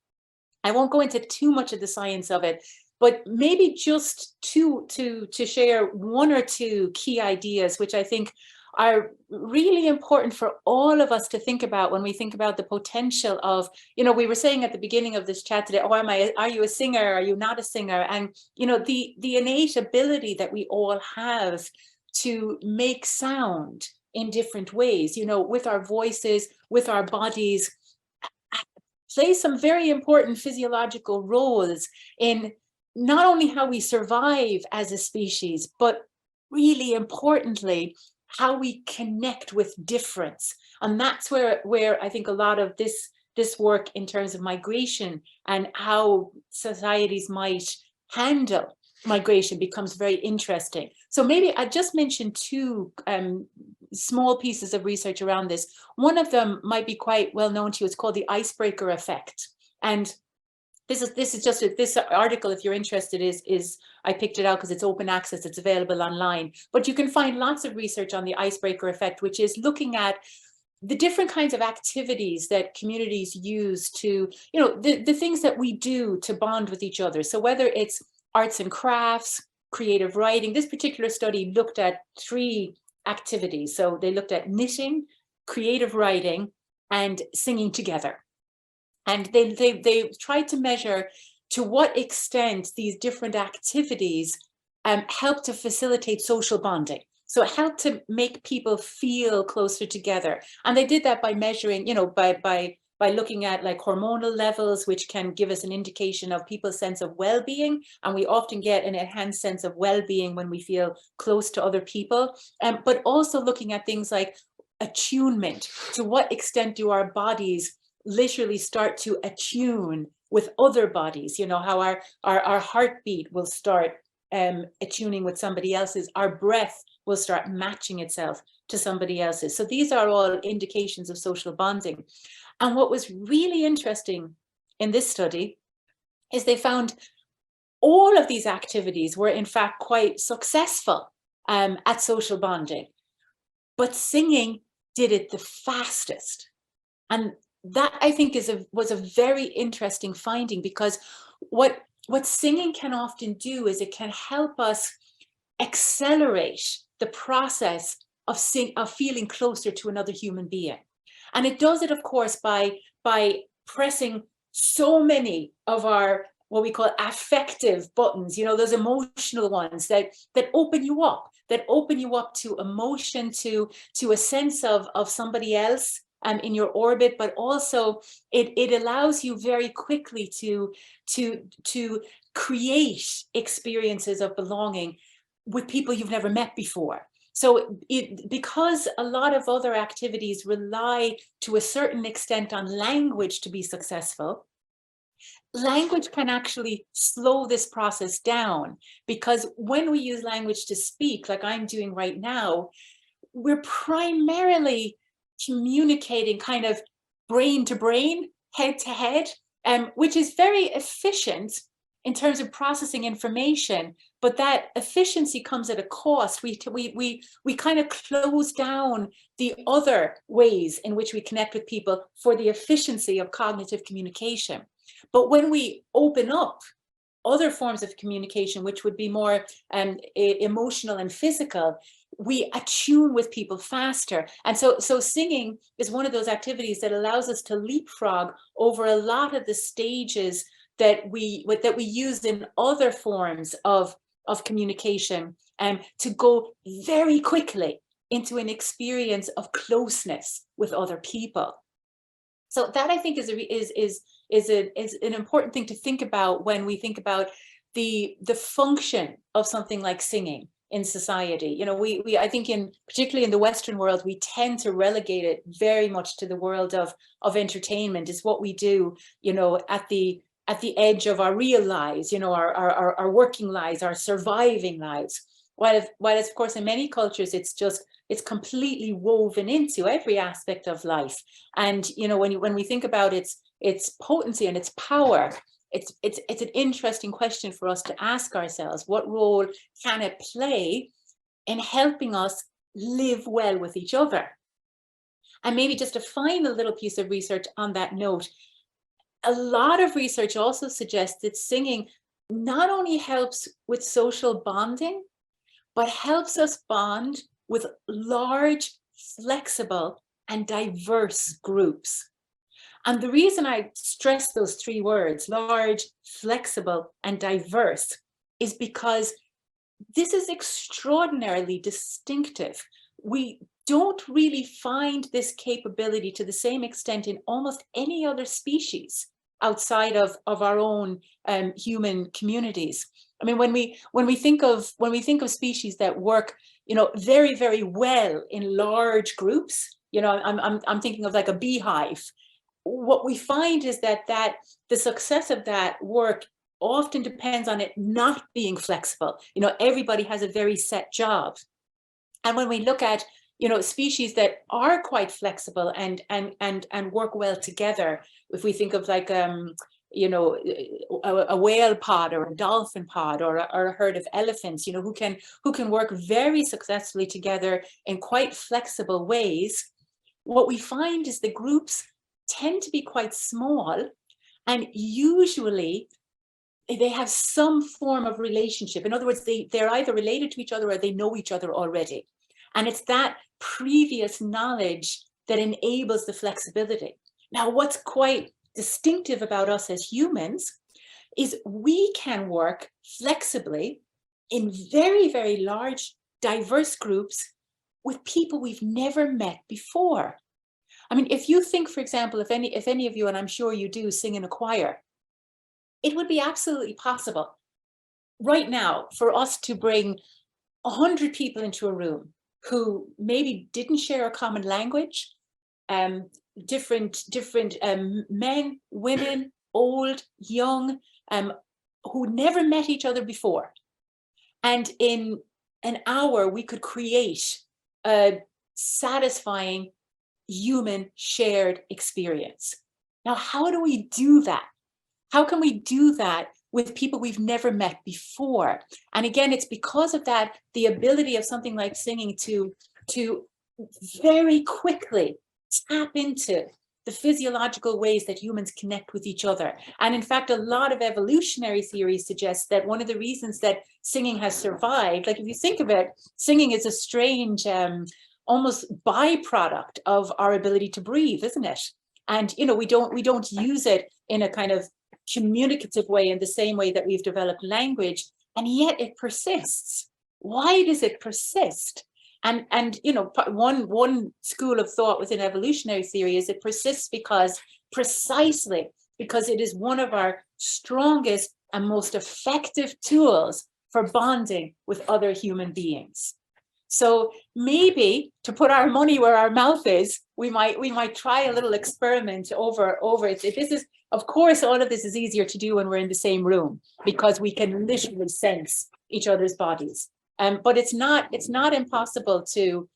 Speaker 2: I won't go into too much of the science of it, but maybe just to share one or two key ideas, which I think are really important for all of us to think about when we think about the potential of, we were saying at the beginning of this chat today, are you a singer? Are you not a singer? And, the innate ability that we all have to make sound in different ways, with our voices, with our bodies, plays some very important physiological roles in not only how we survive as a species, but really importantly, how we connect with difference. And that's where I think a lot of this work in terms of migration and how societies might handle migration becomes very interesting. So maybe I just mentioned two small pieces of research around this. One of them might be quite well known to you. It's called the icebreaker effect. And this is just this article, if you're interested, is I picked it out because it's open access, it's available online. But you can find lots of research on the icebreaker effect, which is looking at the different kinds of activities that communities use to, the things that we do to bond with each other. So whether it's arts and crafts, creative writing, this particular study looked at 3 activities. So they looked at knitting, creative writing, and singing together. And they tried to measure to what extent these different activities help to facilitate social bonding. So it helped to make people feel closer together. And they did that by measuring, by looking at like hormonal levels, which can give us an indication of people's sense of well-being. And we often get an enhanced sense of well-being when we feel close to other people. But also looking at things like attunement. To what extent do our bodies literally start to attune with other bodies? How our heartbeat will start attuning with somebody else's, our breath will start matching itself to somebody else's. So these are all indications of social bonding. And what was really interesting in this study is they found all of these activities were in fact quite successful at social bonding, but singing did it the fastest. And that, I think, was a very interesting finding, because what singing can often do is it can help us accelerate the process of feeling closer to another human being. And it does it, of course, by pressing so many of our, what we call affective buttons, those emotional ones that open you up, to emotion, to a sense of somebody else in your orbit, but also it allows you very quickly to create experiences of belonging with people you've never met before. So because a lot of other activities rely to a certain extent on language to be successful, language can actually slow this process down, because when we use language to speak, like I'm doing right now, we're primarily communicating kind of brain to brain, head to head, which is very efficient in terms of processing information, but that efficiency comes at a cost. We kind of close down the other ways in which we connect with people for the efficiency of cognitive communication. But when we open up other forms of communication, which would be more emotional and physical, we attune with people faster. And so singing is one of those activities that allows us to leapfrog over a lot of the stages that we use in other forms of communication, to go very quickly into an experience of closeness with other people. So that, I think, is an important thing to think about when we think about the function of something like singing in society. I think particularly in the Western world, we tend to relegate it very much to the world of entertainment. It's what we do, at the edge of our real lives, our working lives, our surviving lives. While of course in many cultures it's completely woven into every aspect of life. And when we think about its potency and its power, it's an interesting question for us to ask ourselves: what role can it play in helping us live well with each other? And maybe just a final little piece of research on that note. A lot of research also suggests that singing not only helps with social bonding, but helps us bond with large, flexible, and diverse groups. And the reason I stress those 3 words, large, flexible, and diverse, is because this is extraordinarily distinctive. don't really find this capability to the same extent in almost any other species outside of our own human communities. I mean, when we think of species that work, you know, very, very well in large groups, you know, I'm thinking of like a beehive. What we find is that the success of that work often depends on it not being flexible. You know, everybody has a very set job. And when we look at, you know, species that are quite flexible and work well together, if we think of like you know, a whale pod or a dolphin pod or a herd of elephants, you know, who can work very successfully together in quite flexible ways, what we find is the groups tend to be quite small, and usually they have some form of relationship. In other words, they're either related to each other or they know each other already. And it's that previous knowledge that enables the flexibility. Now, what's quite distinctive about us as humans is we can work flexibly in very, very large, diverse groups with people we've never met before. I mean, if you think, for example, if any of you, and I'm sure you do, sing in a choir, it would be absolutely possible right now for us to bring 100 people into a room who maybe didn't share a common language, different men, women, old, young, who never met each other before. And in an hour, we could create a satisfying human shared experience. Now, how do we do that? How can we do that with people we've never met before? And again, it's because of that, the ability of something like singing to very quickly tap into the physiological ways that humans connect with each other. And in fact, a lot of evolutionary theories suggest that one of the reasons that singing has survived, like if you think of it, singing is a strange, almost byproduct of our ability to breathe, isn't it? And, you know, we don't use it in a kind of communicative way in the same way that we've developed language, and yet it persists. Why does it persist? And you know, one school of thought within evolutionary theory is it persists precisely because it is one of our strongest and most effective tools for bonding with other human beings. So maybe to put our money where our mouth is, we might try a little experiment over it. This is, of course, all of this is easier to do when we're in the same room because we can literally sense each other's bodies. But it's not impossible to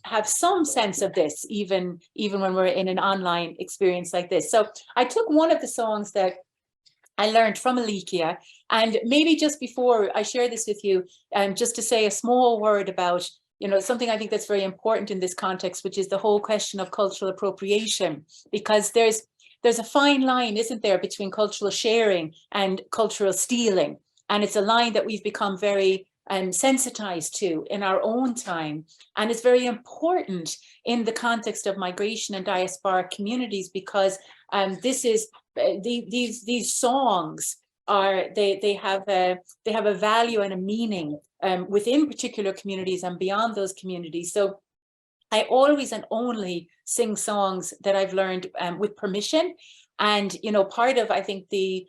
Speaker 2: have some sense of this even when we're in an online experience like this. So I took one of the songs that I learned from Eileanóir, and maybe just before I share this with you, just to say a small word about, you know, something I think that's very important in this context, which is the whole question of cultural appropriation, because there's a fine line, isn't there, between cultural sharing and cultural stealing, and it's a line that we've become very sensitized to in our own time, and it's very important in the context of migration and diasporic communities because this is these songs are they have a value and a meaning within particular communities and beyond those communities. So I always and only sing songs that I've learned with permission, and you know, part of I think the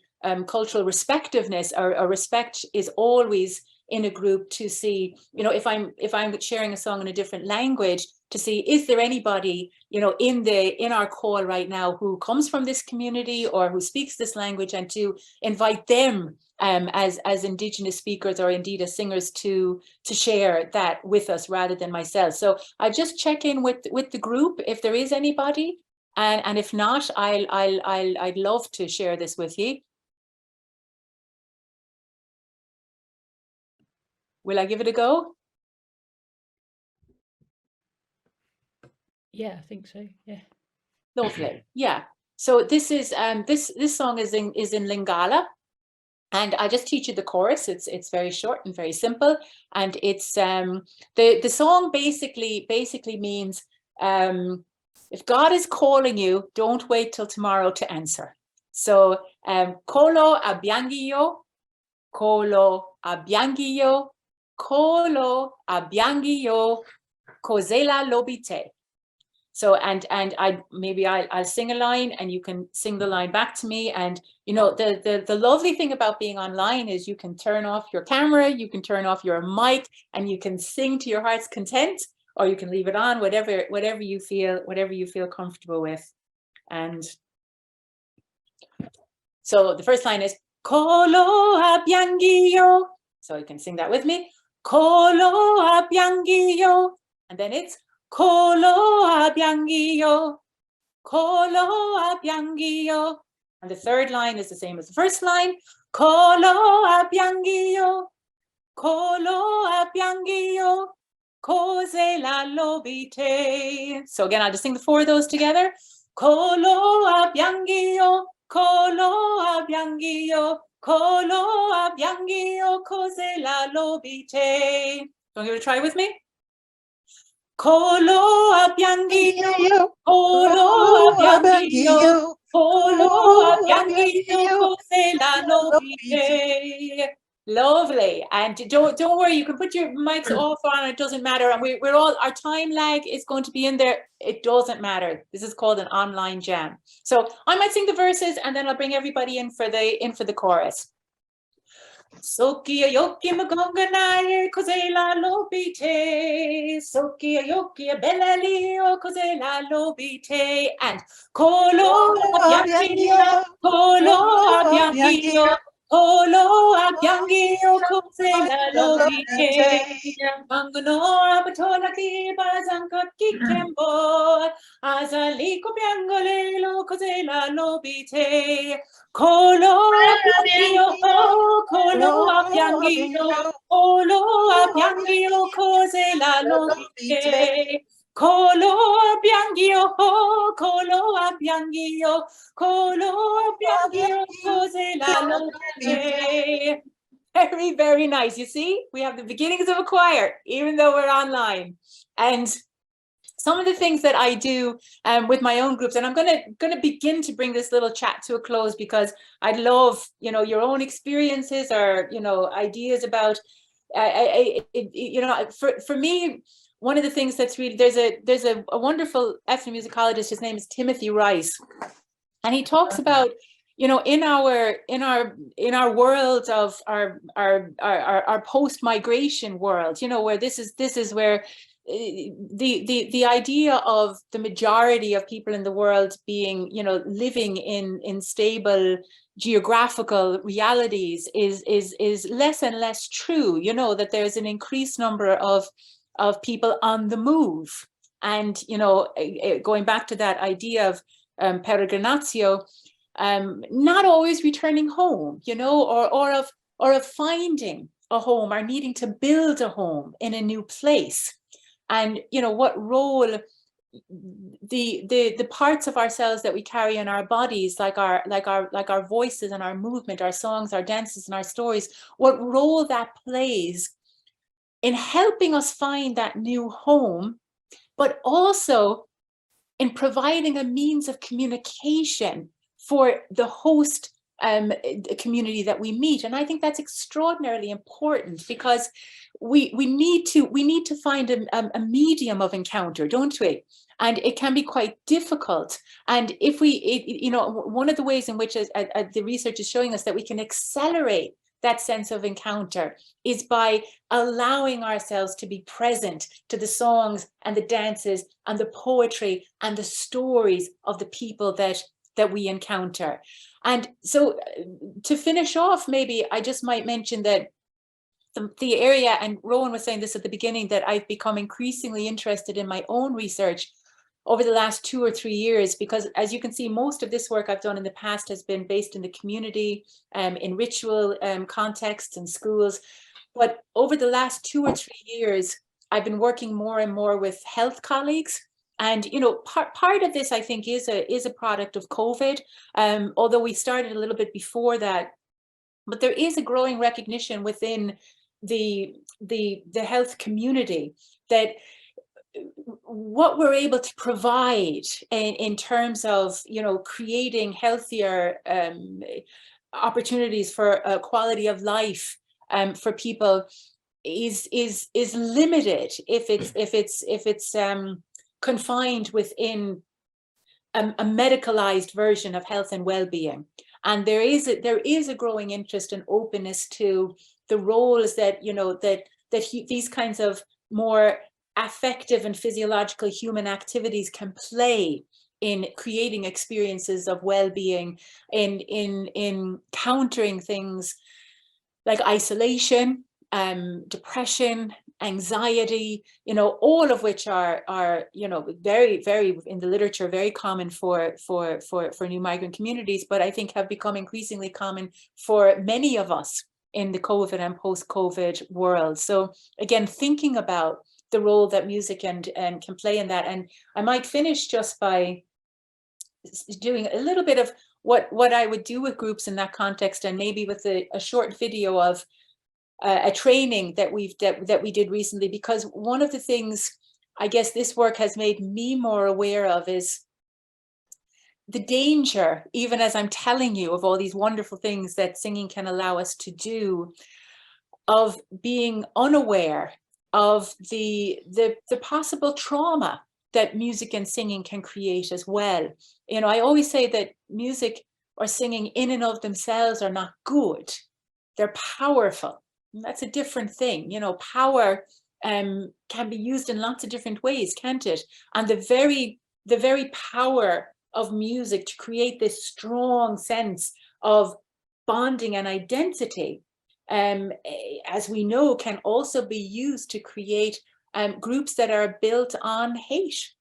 Speaker 2: cultural respectiveness or respect is always in a group to see, you know, if I'm sharing a song in a different language, to see, is there anybody, you know, in our call right now who comes from this community or who speaks this language, and to invite them as Indigenous speakers or indeed as singers to share that with us rather than myself. So I just check in with the group if there is anybody, and if not, I'd love to share this with you. Will I give it a go?
Speaker 1: Yeah, I think so. Yeah.
Speaker 2: Lovely. Yeah. So this is this song is in Lingala, and I just teach you the chorus. It's very short and very simple, and it's the song basically means if God is calling you, don't wait till tomorrow to answer. So kolo abiangio, kolo abiangio, kolo abiangio, kozela lobite. So, and I'll sing a line and you can sing the line back to me. And, you know, the lovely thing about being online is you can turn off your camera, you can turn off your mic, and you can sing to your heart's content, or you can leave it on, whatever you feel comfortable with. And so the first line is Kolo abbiangio. So you can sing that with me. Kolo abbiangio. And then it's Kolo abbiangio. Kolo abbiangio. And the third line is the same as the first line. Kolo abbiangio. Kolo abbiangio. Kozela lobite. So again, I'll just sing the four of those together. Kolo abbiangio. Kolo abbiangio. Kolo abbiangio. Kozela lobite. Don't give it a try with me. Kolo abbiangio. Kolo abbiangio. Kolo abbiangio. Kozela lobite. Lovely. And don't worry, you can put your mics off on, it doesn't matter. And we're all, our time lag is going to be in there. It doesn't matter. This is called an online jam. So I might sing the verses and then I'll bring everybody in for the chorus. Sokia yoki magonganaye kozela lobite. Sokia yoki bellalio kozela lobite. And kolo abbiangio. Kolo abbiangio. Kolo abbiangio kozela lobite. Mangono abatola ki bazanka kikembo. Azaliko biangolelo kozela lobite. Kolo abbiangio. Kolo abbiangio. Kolo abbiangio kozela lobite. Kolo abbiangio. Kolo abbiangio. Kolo abbiangio kozela lobite. Very, very nice. You see, we have the beginnings of a choir, even though we're online. And some of the things that I do with my own groups, and I'm gonna begin to bring this little chat to a close, because I'd love, you know, your own experiences or, you know, ideas about, you know, for me, one of the things that's really, there's a wonderful ethnomusicologist, his name is Timothy Rice, and he talks about, you know, in our world of our post-migration world, you know, where this is where the idea of the majority of people in the world being, you know, living in stable geographical realities is less and less true. You know, that there's an increased number of people on the move. And, you know, going back to that idea of peregrinatio, not always returning home, you know, or of finding a home, or needing to build a home in a new place. And, you know, what role the parts of ourselves that we carry in our bodies, like our voices and our movement, our songs, our dances, and our stories, what role that plays in helping us find that new home, but also in providing a means of communication for the host community that we meet. And I think that's extraordinarily important, because we need to find a medium of encounter, don't we? And it can be quite difficult. And if you know, one of the ways in which the research is showing us that we can accelerate that sense of encounter is by allowing ourselves to be present to the songs and the dances and the poetry and the stories of the people that we encounter. And so to finish off, maybe I just might mention that the area, and Rowan was saying this at the beginning, that I've become increasingly interested in my own research over the last 2 or 3 years, because as you can see, most of this work I've done in the past has been based in the community, in ritual contexts and schools. But over the last 2 or 3 years, I've been working more and more with health colleagues. And, you know, part of this, I think, is a product of COVID, although we started a little bit before that. But there is a growing recognition within the health community that what we're able to provide in terms of, you know, creating healthier opportunities for quality of life for people is limited if it's confined within a medicalized version of health and well-being. And there is a growing interest and openness to the roles that, you know, these kinds of more affective and physiological human activities can play in creating experiences of well-being, in countering things like isolation, depression, anxiety, you know, all of which are you know, very in the literature, very common for new migrant communities, but I think have become increasingly common for many of us in the COVID and post-COVID world. So again, thinking about the role that music and can play in that. And I might finish just by doing a little bit of what I would do with groups in that context, and maybe with a short video of a training that we did recently, because one of the things I guess this work has made me more aware of is the danger, even as I'm telling you of all these wonderful things that singing can allow us to do, of being unaware of the possible trauma that music and singing can create as well. You know, I always say that music or singing in and of themselves are not good. They're powerful. And that's a different thing. You know, power can be used in lots of different ways, can't it? And the very power of music to create this strong sense of bonding and identity, as we know, can also be used to create groups that are built on hate,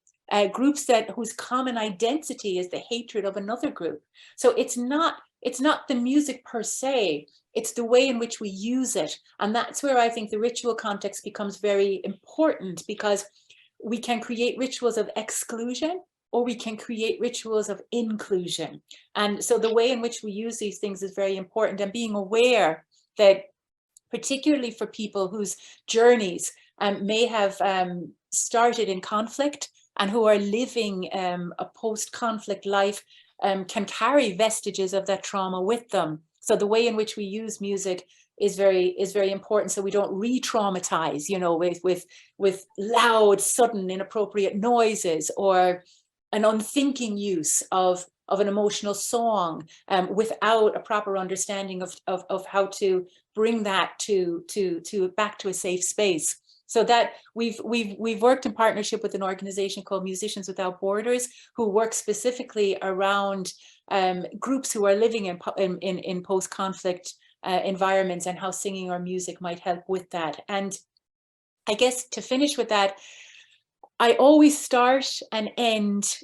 Speaker 2: groups whose common identity is the hatred of another group. So it's not the music per se, it's the way in which we use it. And that's where I think the ritual context becomes very important, because we can create rituals of exclusion, or we can create rituals of inclusion. And so the way in which we use these things is very important, and being aware that, particularly for people whose journeys may have started in conflict and who are living a post-conflict life, can carry vestiges of that trauma with them. So the way in which we use music is very important, so we don't re-traumatize, you know, with loud, sudden, inappropriate noises, or an unthinking use of an emotional song without a proper understanding of how to bring that to back to a safe space. So that we've worked in partnership with an organization called Musicians Without Borders, who work specifically around groups who are living in post-conflict environments, and how singing or music might help with that. And I guess to finish with that, I always start and end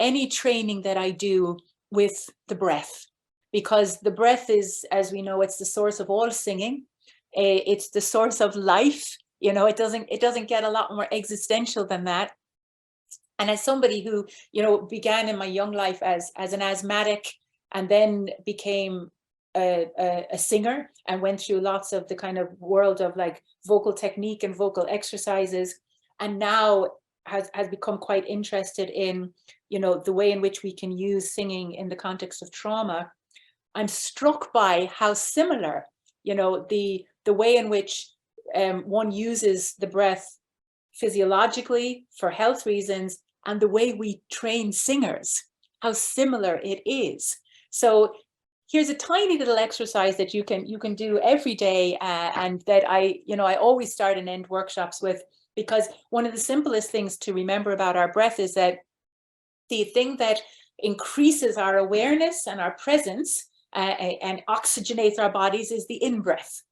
Speaker 2: any training that I do with the breath, because the breath is, as we know, it's the source of all singing. It's the source of life. You know, it doesn't get a lot more existential than that. And as somebody who, you know, began in my young life as an asthmatic, and then became a singer, and went through lots of the kind of world of like vocal technique and vocal exercises, and now has become quite interested in, you know, the way in which we can use singing in the context of trauma, I'm struck by how similar, you know, the way in which one uses the breath physiologically for health reasons, and the way we train singers, how similar it is. So here's a tiny little exercise that you can do every day, and that I always start and end workshops with, because one of the simplest things to remember about our breath is that the thing that increases our awareness and our presence and oxygenates our bodies is the in-breath.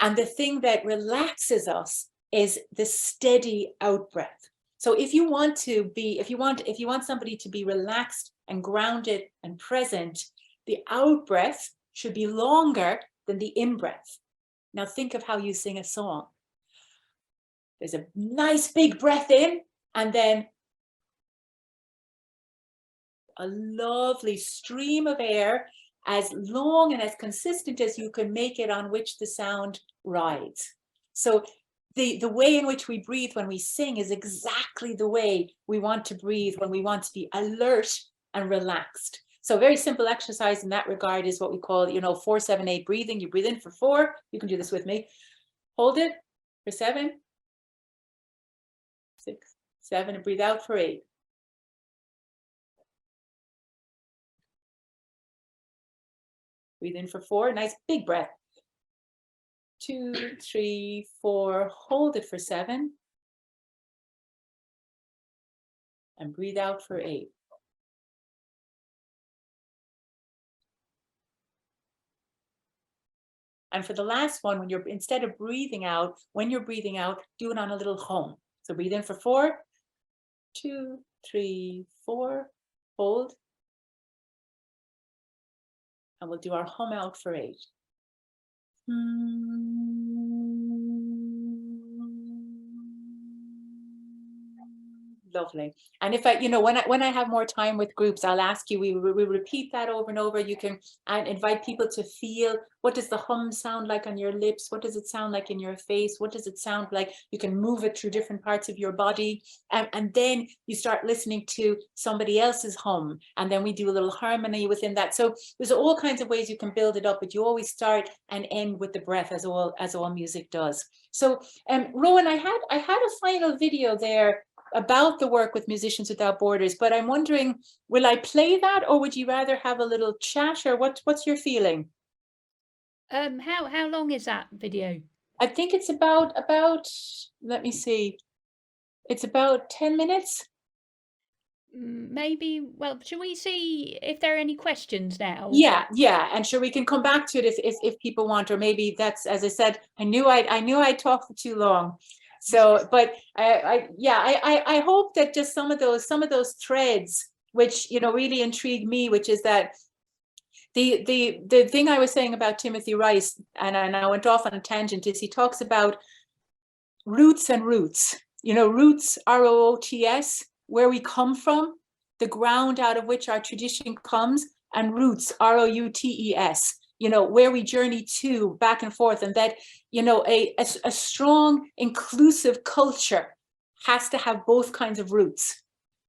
Speaker 2: And the thing that relaxes us is the steady out-breath. So if you want somebody to be relaxed and grounded and present, the out-breath should be longer than the in-breath. Now think of how you sing a song. There's a nice big breath in, and then a lovely stream of air, as long and as consistent as you can make it, on which the sound rides. So the way in which we breathe when we sing is exactly the way we want to breathe when we want to be alert and relaxed. So a very simple exercise in that regard is what we call, 4-7-8 breathing. You breathe in for 4. You can do this with me. Hold it. for 7, 6, 7, and breathe out for 8. Breathe in for 4, nice big breath. 2, 3, 4, hold it for 7. And breathe out for 8. And for the last one, when you're, instead of breathing out, when you're breathing out, do it on a little hum. So breathe in for 4, 2, 3, 4, hold. And we'll do our hum out for 8. Lovely. And if I, when I have more time with groups, I'll ask you, we repeat that over and over. You can invite people to feel, what does the hum sound like on your lips? What does it sound like in your face? What does it sound like? You can move it through different parts of your body. And then you start listening to somebody else's hum. And then we do a little harmony within that. So there's all kinds of ways you can build it up, but you always start and end with the breath, as all music does. So Rowan, I had a final video there about the work with Musicians Without Borders, but I'm wondering, will I play that, or would you rather have a little chat, or what's your feeling?
Speaker 1: How long is that video?
Speaker 2: I think it's about let me see, it's about 10 minutes.
Speaker 1: Maybe, well, should we see if there are any questions now?
Speaker 2: Yeah, and sure, we can come back to it if people want, or maybe that's, as I said, I knew I'd talk for too long. So, but I hope that just some of those threads, which really intrigue me, which is that the thing I was saying about Timothy Rice, and I went off on a tangent, is he talks about roots and roots. Roots, R-O-O-T-S, where we come from, the ground out of which our tradition comes, and roots, R-O-U-T-E-S. Where we journey to, back and forth, and that, a strong, inclusive culture has to have both kinds of roots.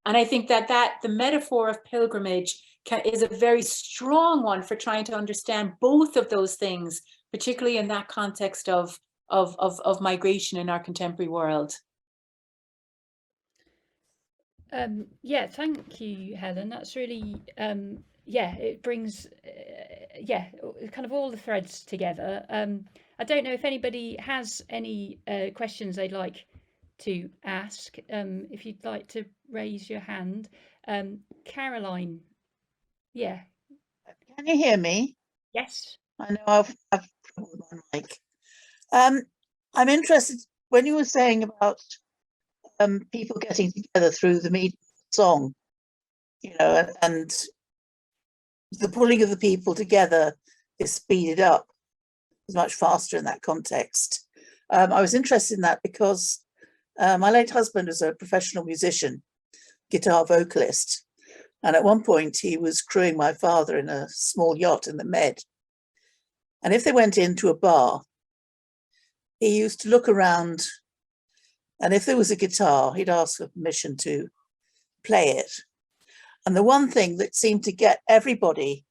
Speaker 2: And I think that the metaphor of pilgrimage is a very strong one for trying to understand both of those things, particularly in that context of migration in our contemporary world.
Speaker 1: Yeah, thank you, Helen. That's really it brings kind of all the threads together. I don't know if anybody has any questions they'd like to ask. If you'd like to raise your hand. Caroline. Yeah.
Speaker 7: Can you hear me?
Speaker 1: Yes.
Speaker 7: I know I've trouble with my mic. I'm interested when you were saying about people getting together through the medium of song, and the pulling of the people together is speeded up. It's much faster in that context. I was interested in that because my late husband was a professional musician, guitar vocalist, and at one point he was crewing my father in a small yacht in the Med. And if they went into a bar, he used to look around, and if there was a guitar, he'd ask for permission to play it. And the one thing that seemed to get everybody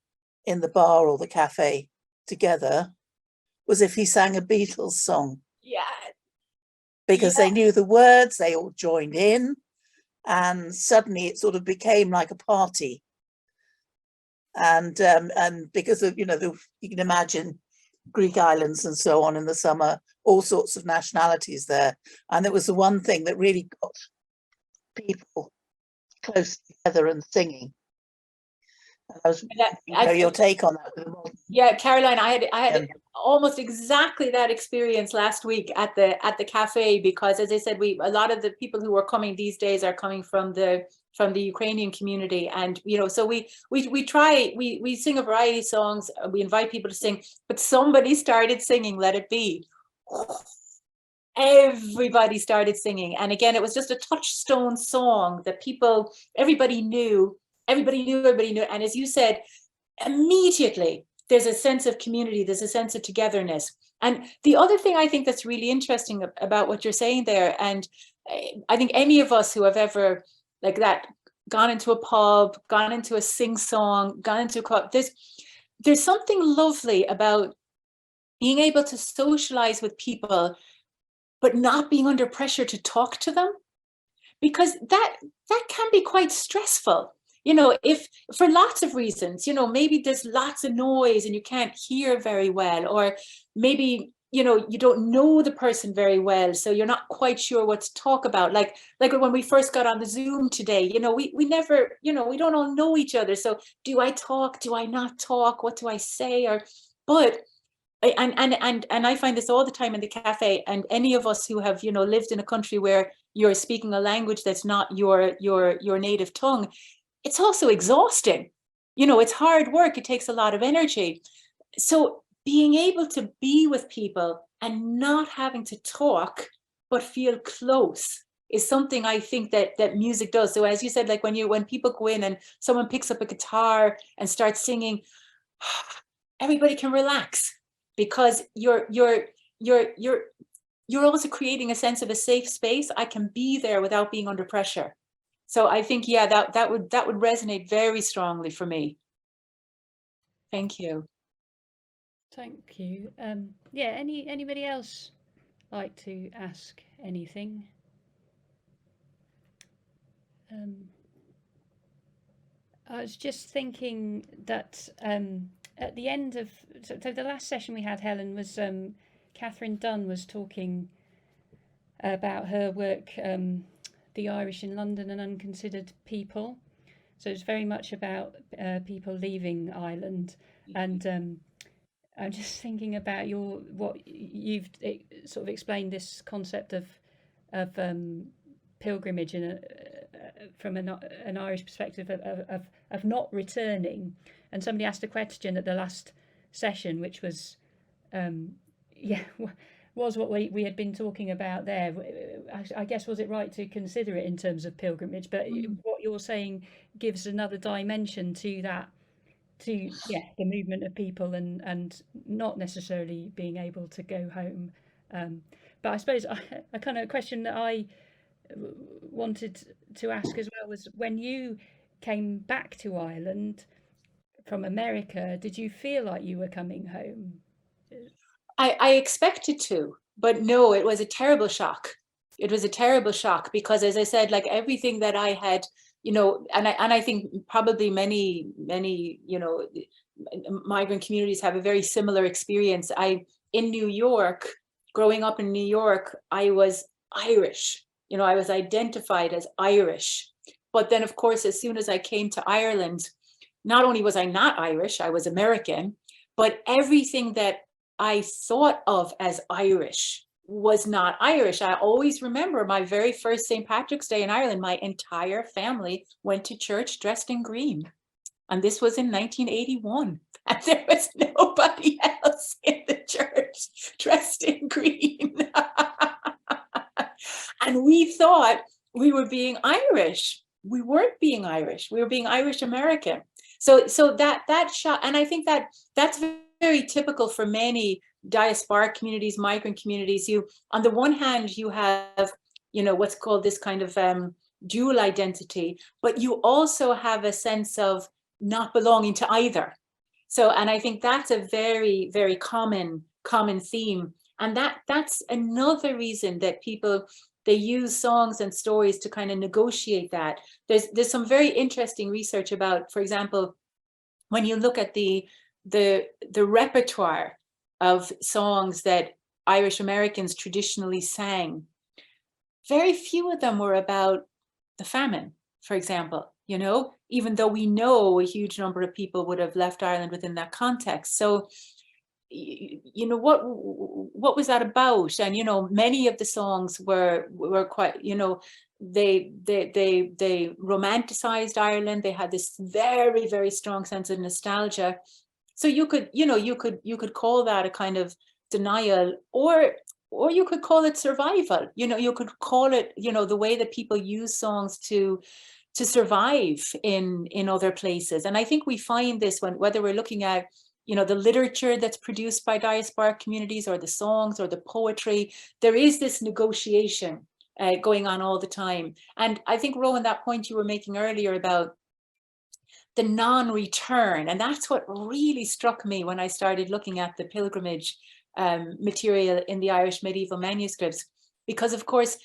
Speaker 7: in the bar or the cafe together was if he sang a Beatles song.
Speaker 2: Yeah.
Speaker 7: Because they knew the words, they all joined in, and suddenly it sort of became like a party. And because of, you can imagine Greek islands and so on in the summer, all sorts of nationalities there. And it was the one thing that really got people close together and singing. And I was, your take on that.
Speaker 2: Yeah, Caroline, I had almost exactly that experience last week at the cafe, because as I said, a lot of the people who are coming these days are coming from the Ukrainian community, and so we sing a variety of songs, we invite people to sing, but somebody started singing Let It Be. Everybody started singing, and again, it was just a touchstone song that everybody knew, and as you said, immediately there's a sense of community, there's a sense of togetherness. And the other thing I think that's really interesting about what you're saying there, and I think any of us who have ever like that gone into a pub, gone into a sing-song, gone into a club, there's something lovely about being able to socialize with people but not being under pressure to talk to them, because that can be quite stressful. You know, if for lots of reasons, you know, maybe there's lots of noise and you can't hear very well, or maybe, you know, you don't know the person very well, so you're not quite sure what to talk about. Like when we first got on the Zoom today, you know, we never, you know, we don't all know each other. So do I talk? Do I not talk? What do I say? But I find this all the time in the cafe, and any of us who have, you know, lived in a country where you're speaking a language that's not your native tongue, it's also exhausting. You know, it's hard work. It takes a lot of energy. So being able to be with people and not having to talk, but feel close, is something I think that music does. So as you said, like when people go in and someone picks up a guitar and starts singing, everybody can relax, because you're also creating a sense of a safe space. I can be there without being under pressure. So I think, yeah, that would resonate very strongly for me. Thank you.
Speaker 1: Thank you. Yeah, anybody else like to ask anything? I was just thinking that at the end of so the last session we had, Helen, was Catherine Dunn was talking about her work, The Irish in London and Unconsidered People. So it's very much about people leaving Ireland, and I'm just thinking about what you've sort of explained, this concept of pilgrimage from an Irish perspective of not returning. And somebody asked a question at the last session, which was, was what we had been talking about there. I guess, was it right to consider it in terms of pilgrimage? But what you're saying gives another dimension to that, to the movement of people and not necessarily being able to go home. But I suppose a kind of question that I wanted to ask as well was, when you came back to Ireland from America, did you feel like you were coming home?
Speaker 2: I expected to, but no, it was a terrible shock. It was a terrible shock, because, as I said, like everything that I had, you know, and I think probably many, you know, migrant communities have a very similar experience. In New York, growing up in New York, I was Irish. You know, I was identified as Irish. But then, of course, as soon as I came to Ireland, not only was I not Irish, I was American, but everything that I thought of as Irish was not Irish. I always remember my very first St. Patrick's Day in Ireland. My entire family went to church dressed in green. And this was in 1981. And there was nobody else in the church dressed in green. And we thought we were being Irish. We weren't being Irish. We were being Irish American. So that shot, and I think that's very typical for many diasporic communities, migrant communities. You, on the one hand, you have, you know, what's called this kind of dual identity, but you also have a sense of not belonging to either. So, and I think that's a very, very common theme. And that's another reason that people, they use songs and stories to kind of negotiate that. There's some very interesting research about, for example, when you look at the repertoire of songs that Irish Americans traditionally sang, very few of them were about the famine, for example, you know, even though we know a huge number of people would have left Ireland within that context. So, you know, what was that about? And, you know, many of the songs were quite, you know, they romanticized Ireland. They had this very, very strong sense of nostalgia. So you could, you know, you could call that a kind of denial, or you could call it survival. You know, you could call it, you know, the way that people use songs to survive in other places. And I think we find this whether we're looking at, you know, the literature that's produced by diasporic communities, or the songs, or the poetry, there is this negotiation going on all the time. And I think, Rowan, that point you were making earlier about the non-return, and that's what really struck me when I started looking at the pilgrimage material in the Irish medieval manuscripts. because of course,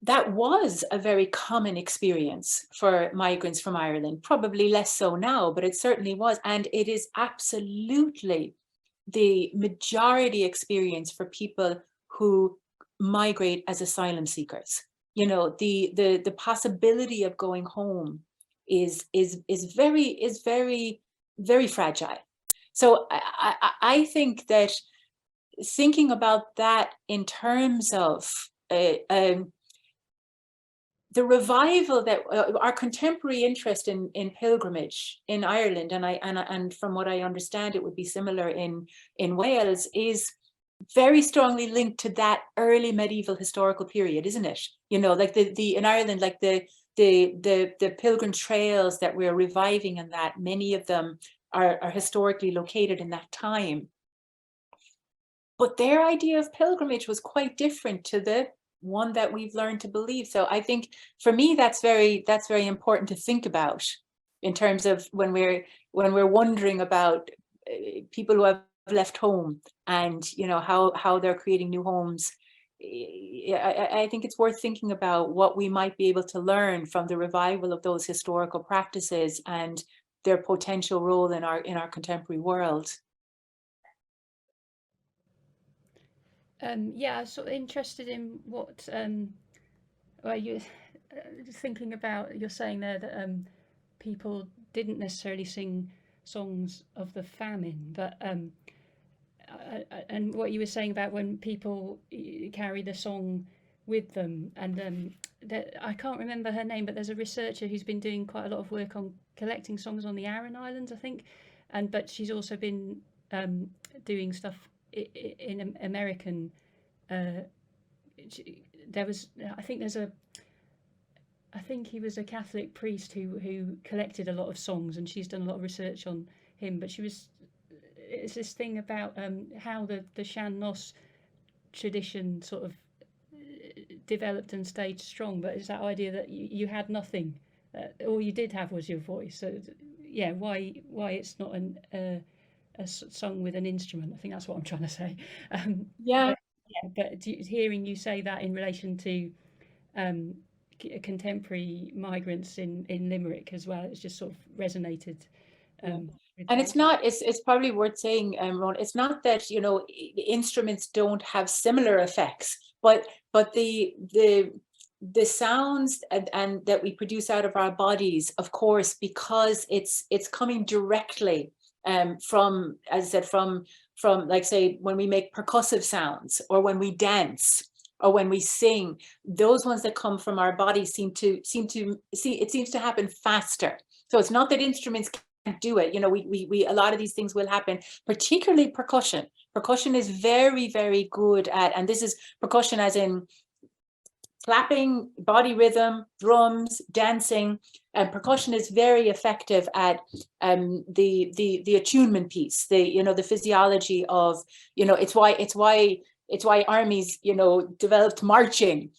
Speaker 2: that was a very common experience for migrants from Ireland, probably less so now, but it certainly was. And it is absolutely the majority experience for people who migrate as asylum seekers. You know, the possibility of going home is very, very fragile. So I think that thinking about that in terms of the revival that our contemporary interest in pilgrimage in Ireland, and from what I understand, it would be similar in Wales, is very strongly linked to that early medieval historical period, isn't it? You know, like the in Ireland, like the pilgrim trails that we're reviving, and that many of them are historically located in that time. But their idea of pilgrimage was quite different to the one that we've learned to believe. So I think for me, that's very important to think about in terms of when we're wondering about people who have left home, and you know how they're creating new homes. I think it's worth thinking about what we might be able to learn from the revival of those historical practices and their potential role in our contemporary world.
Speaker 1: Yeah, I was sort of interested in what well, you just thinking about, you're saying there that people didn't necessarily sing songs of the famine, but and what you were saying about when people carry the song with them, and that, I can't remember her name, but there's a researcher who's been doing quite a lot of work on collecting songs on the Aran Islands, I think, but she's also been doing stuff in American. There was, I think he was a Catholic priest who collected a lot of songs, and she's done a lot of research on him. But it's this thing about how the Sean Nos tradition sort of developed and stayed strong. But it's that idea that you had nothing, all you did have was your voice. So yeah, why it's not a song with an instrument? I think that's what I'm trying to say. But hearing you say that in relation to contemporary migrants in Limerick as well, it's just sort of resonated.
Speaker 2: And it's probably worth saying, Ron, it's not that, you know, instruments don't have similar effects, but the sounds and that we produce out of our bodies, of course, because it's coming directly from, as I said, from like, say, when we make percussive sounds, or when we dance, or when we sing, those ones that come from our bodies seem to happen faster. So it's not that instruments can't do it. You know, we a lot of these things will happen, particularly percussion. Percussion is very, very good at, and this is percussion as in clapping, body rhythm, drums, dancing, and percussion is very effective at the attunement piece, the physiology of, it's why armies, developed marching,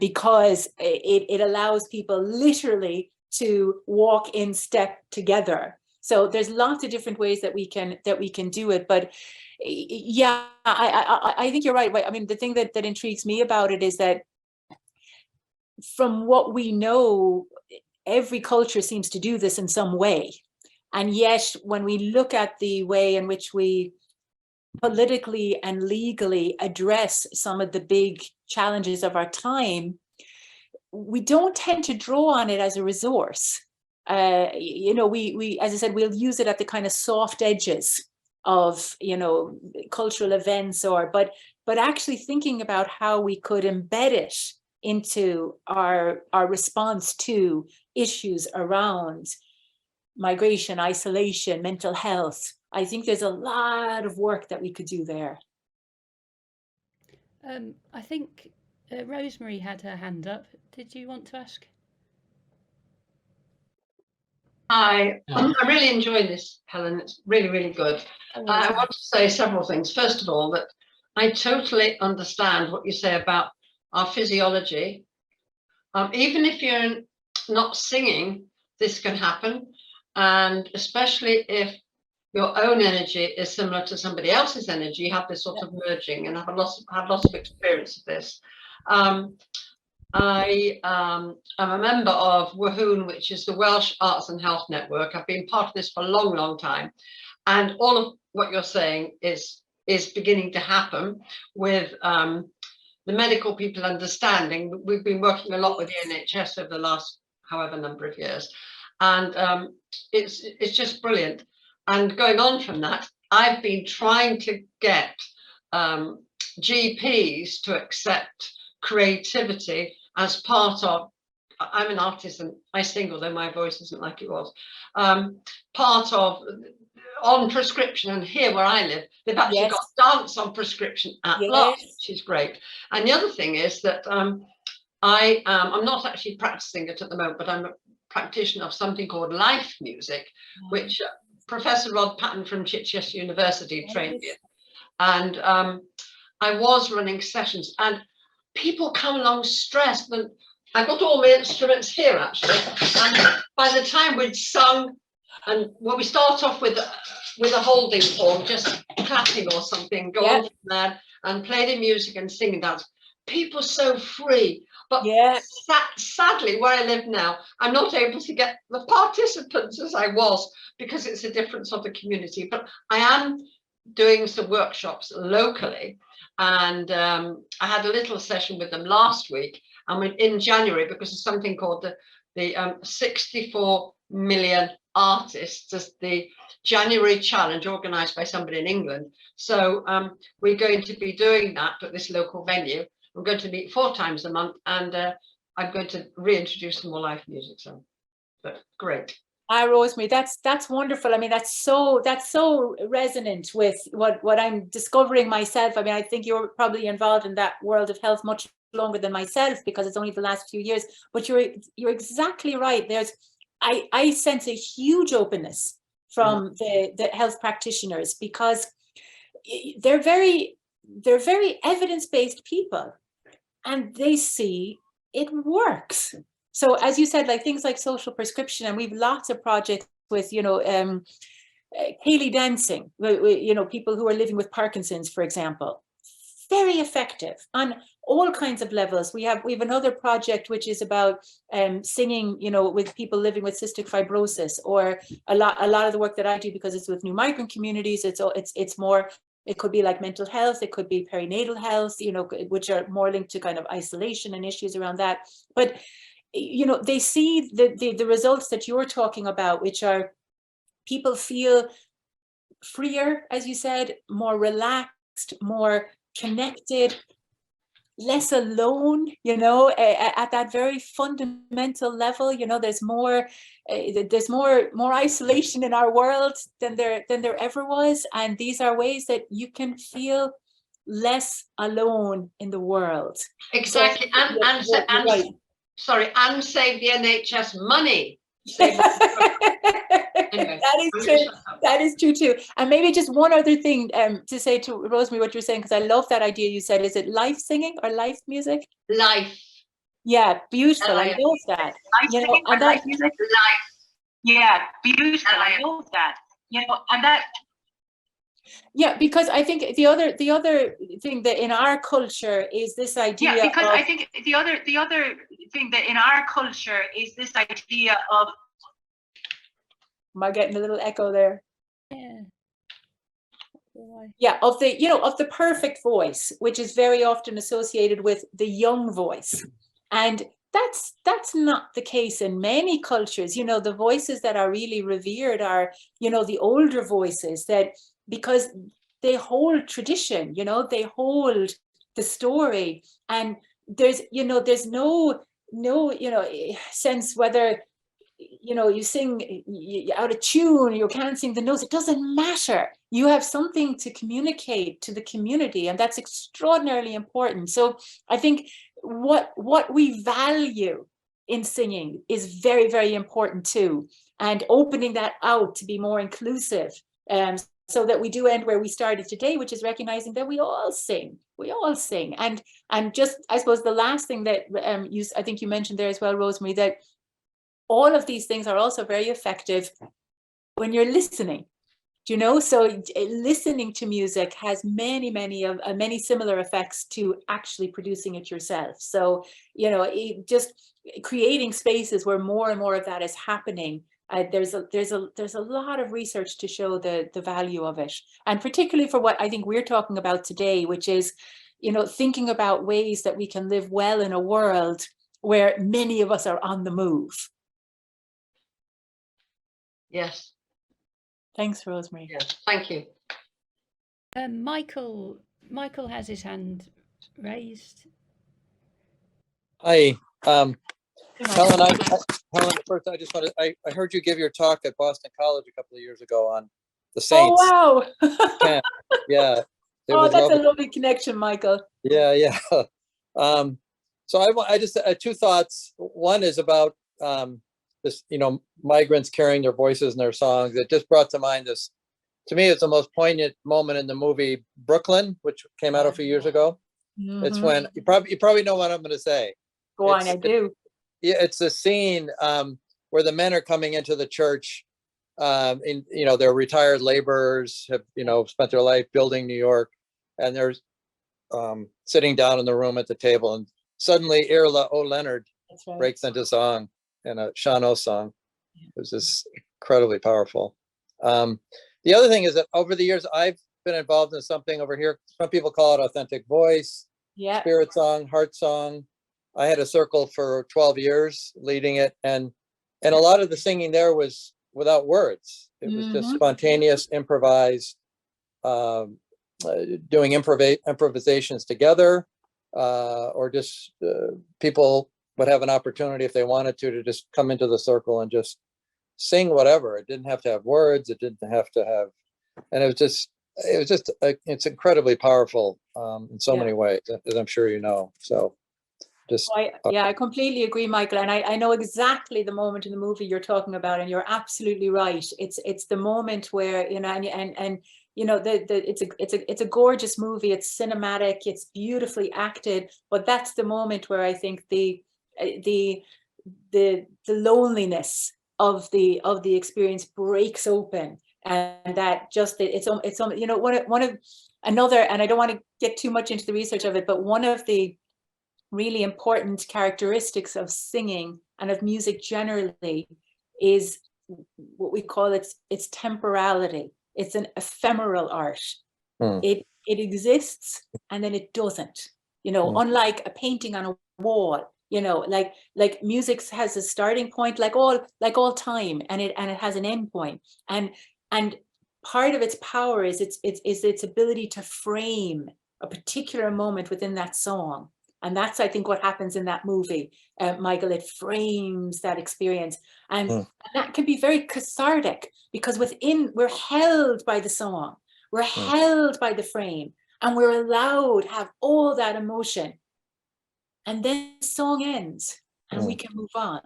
Speaker 2: because it allows people literally to walk in step together. So there's lots of different ways that we can do it. But yeah, I think you're right. I mean, the thing that intrigues me about it is that from what we know, every culture seems to do this in some way. And yet, when we look at the way in which we politically and legally address some of the big challenges of our time, we don't tend to draw on it as a resource. We, as I said, we'll use it at the kind of soft edges of, cultural events, but actually thinking about how we could embed it into our response to issues around migration, isolation, mental health. I think there's a lot of work that we could do there.
Speaker 1: I think Rosemary had her hand up. Did you want to ask?
Speaker 8: I really enjoy this, Helen. It's really, really good. I want to say several things. First of all, that I totally understand what you say about our physiology. Even if you're not singing, this can happen. And especially if your own energy is similar to somebody else's energy, you have this sort of merging, and I've had lots of experience of this. I am a member of WHOON, which is the Welsh Arts and Health Network. I've been part of this for a long, long time. And all of what you're saying is beginning to happen with the medical people understanding. We've been working a lot with the NHS over the last however number of years. And it's just brilliant. And going on from that, I've been trying to get GPs to accept creativity as part of, I'm an artist and I sing, although my voice isn't like it was, part of on prescription. And here where I live, they've actually got dance on prescription at last, which is great. And the other thing is that I'm not actually practicing it at the moment, but I'm a practitioner of something called life music, which Professor Rod Patton from Chichester University trained me in. And I was running sessions, and people come along stressed, and I've got all my instruments here actually, and by the time we'd sung, and well, we start off with a holding form, just clapping or something, go on from there and play the music and sing and dance. People so free, but sadly where I live now, I'm not able to get the participants as I was, because it's a different sort of community. But I am doing some workshops locally. And I had a little session with them last week, and in January, because of something called the 64 million artists, as the January challenge organised by somebody in England. So we're going to be doing that at this local venue. We're going to meet 4 times a month, and I'm going to reintroduce some more live music. So, but great.
Speaker 2: Rosemary, that's wonderful. I mean, that's so resonant with what I'm discovering myself. I mean, I think you're probably involved in that world of health much longer than myself, because it's only the last few years. But you're exactly right. I sense a huge openness from the health practitioners, because they're very evidence-based people, and they see it works. So as you said, like things like social prescription, and we've lots of projects with, Kaylee dancing, people who are living with Parkinson's, for example, very effective on all kinds of levels. We have another project which is about singing, with people living with cystic fibrosis, or a lot of the work that I do, because it's with new migrant communities. It's more. It could be like mental health. It could be perinatal health, which are more linked to kind of isolation and issues around that. But they see the results that you're talking about, which are people feel freer, as you said, more relaxed, more connected, less alone, at that very fundamental level. There's more isolation in our world than there ever was. And these are ways that you can feel less alone in the world.
Speaker 8: Exactly.
Speaker 2: So,
Speaker 8: and save the NHS money. Anyway,
Speaker 2: that is true too. And maybe just one other thing to say to Rosemary, what you're saying, because I love that idea you said. Is it life singing or life music?
Speaker 8: Life.
Speaker 2: Yeah, beautiful. I love that.
Speaker 9: And that music. Life. Yeah, beautiful. I love that. And that.
Speaker 2: Yeah, because I think the other thing that in our culture is this idea.
Speaker 9: Yeah, because I think the other thing that in our culture is this idea of.
Speaker 2: Am I getting a little echo there?
Speaker 1: Yeah.
Speaker 2: Yeah, of the perfect voice, which is very often associated with the young voice, and that's not the case in many cultures. The voices that are really revered are the older voices, that because they hold tradition, they hold the story, and there's no sense whether you sing out of tune, you can't sing the notes. It doesn't matter. You have something to communicate to the community, and that's extraordinarily important. So I think what we value in singing is very, very important too, and opening that out to be more inclusive. So that we do end where we started today, which is recognizing that we all sing, and just, I suppose, the last thing that I think you mentioned there as well, Rosemary, that all of these things are also very effective when you're listening. Do you know? So listening to music has many similar effects to actually producing it yourself. So, you know, just creating spaces where more and more of that is happening. There's a lot of research to show the value of it, and particularly for what I think we're talking about today, which is, you know, thinking about ways that we can live well in a world where many of us are on the move.
Speaker 8: Yes.
Speaker 2: Thanks, Rosemary.
Speaker 8: Yes. Thank you.
Speaker 1: Michael has his hand raised.
Speaker 10: Hi, Helen. Helen, first I just wanted, I heard you give your talk at Boston College a couple of years ago on the Saints.
Speaker 2: Oh, wow.
Speaker 10: Camp. Yeah.
Speaker 2: Oh, that's a lovely connection, Michael.
Speaker 10: Yeah, yeah. So I just two thoughts. One is about this, you know, migrants carrying their voices and their songs. It just brought to mind this. To me, it's the most poignant moment in the movie Brooklyn, which came out a few years ago. It's when you probably know what I'm going to say.
Speaker 2: Go on, I do.
Speaker 10: Yeah, it's the scene where the men are coming into the church. You know, they're retired laborers, have, you know, spent their life building New York, and they're sitting down in the room at the table, and suddenly Irla O'Leonard breaks into song, in a Sean song. It was just incredibly powerful. The other thing is that over the years, I've been involved in something over here. Some people call it authentic voice, spirit song, heart song. I had a circle for 12 years leading it, and a lot of the singing there was without words. It was just spontaneous, improvised, doing improvisations together, or just people would have an opportunity if they wanted to just come into the circle and just sing whatever. It didn't have to have words. It didn't have to have, and it's incredibly powerful in so many ways, as I'm sure you know. So just
Speaker 2: I completely agree, Michael, and I know exactly the moment in the movie you're talking about, and you're absolutely right. It's the moment where, you know, and you know, it's a gorgeous movie. It's cinematic. It's beautifully acted, but that's the moment where I think the loneliness of the experience breaks open, and that just it's you know, one of another, and I don't want to get too much into the research of it, but one of the really important characteristics of singing and of music generally is what we call its temporality. It's an ephemeral art. It exists and then it doesn't, you know, unlike a painting on a wall, you know, like music has a starting point, like all time, and it has an end point, and part of its power is its ability to frame a particular moment within that song. And that's, I think, what happens in that movie, Michael. It frames that experience, and that can be very cathartic, because we're held by the song, we're held by the frame, and we're allowed to have all that emotion. And then the song ends, and we can move on.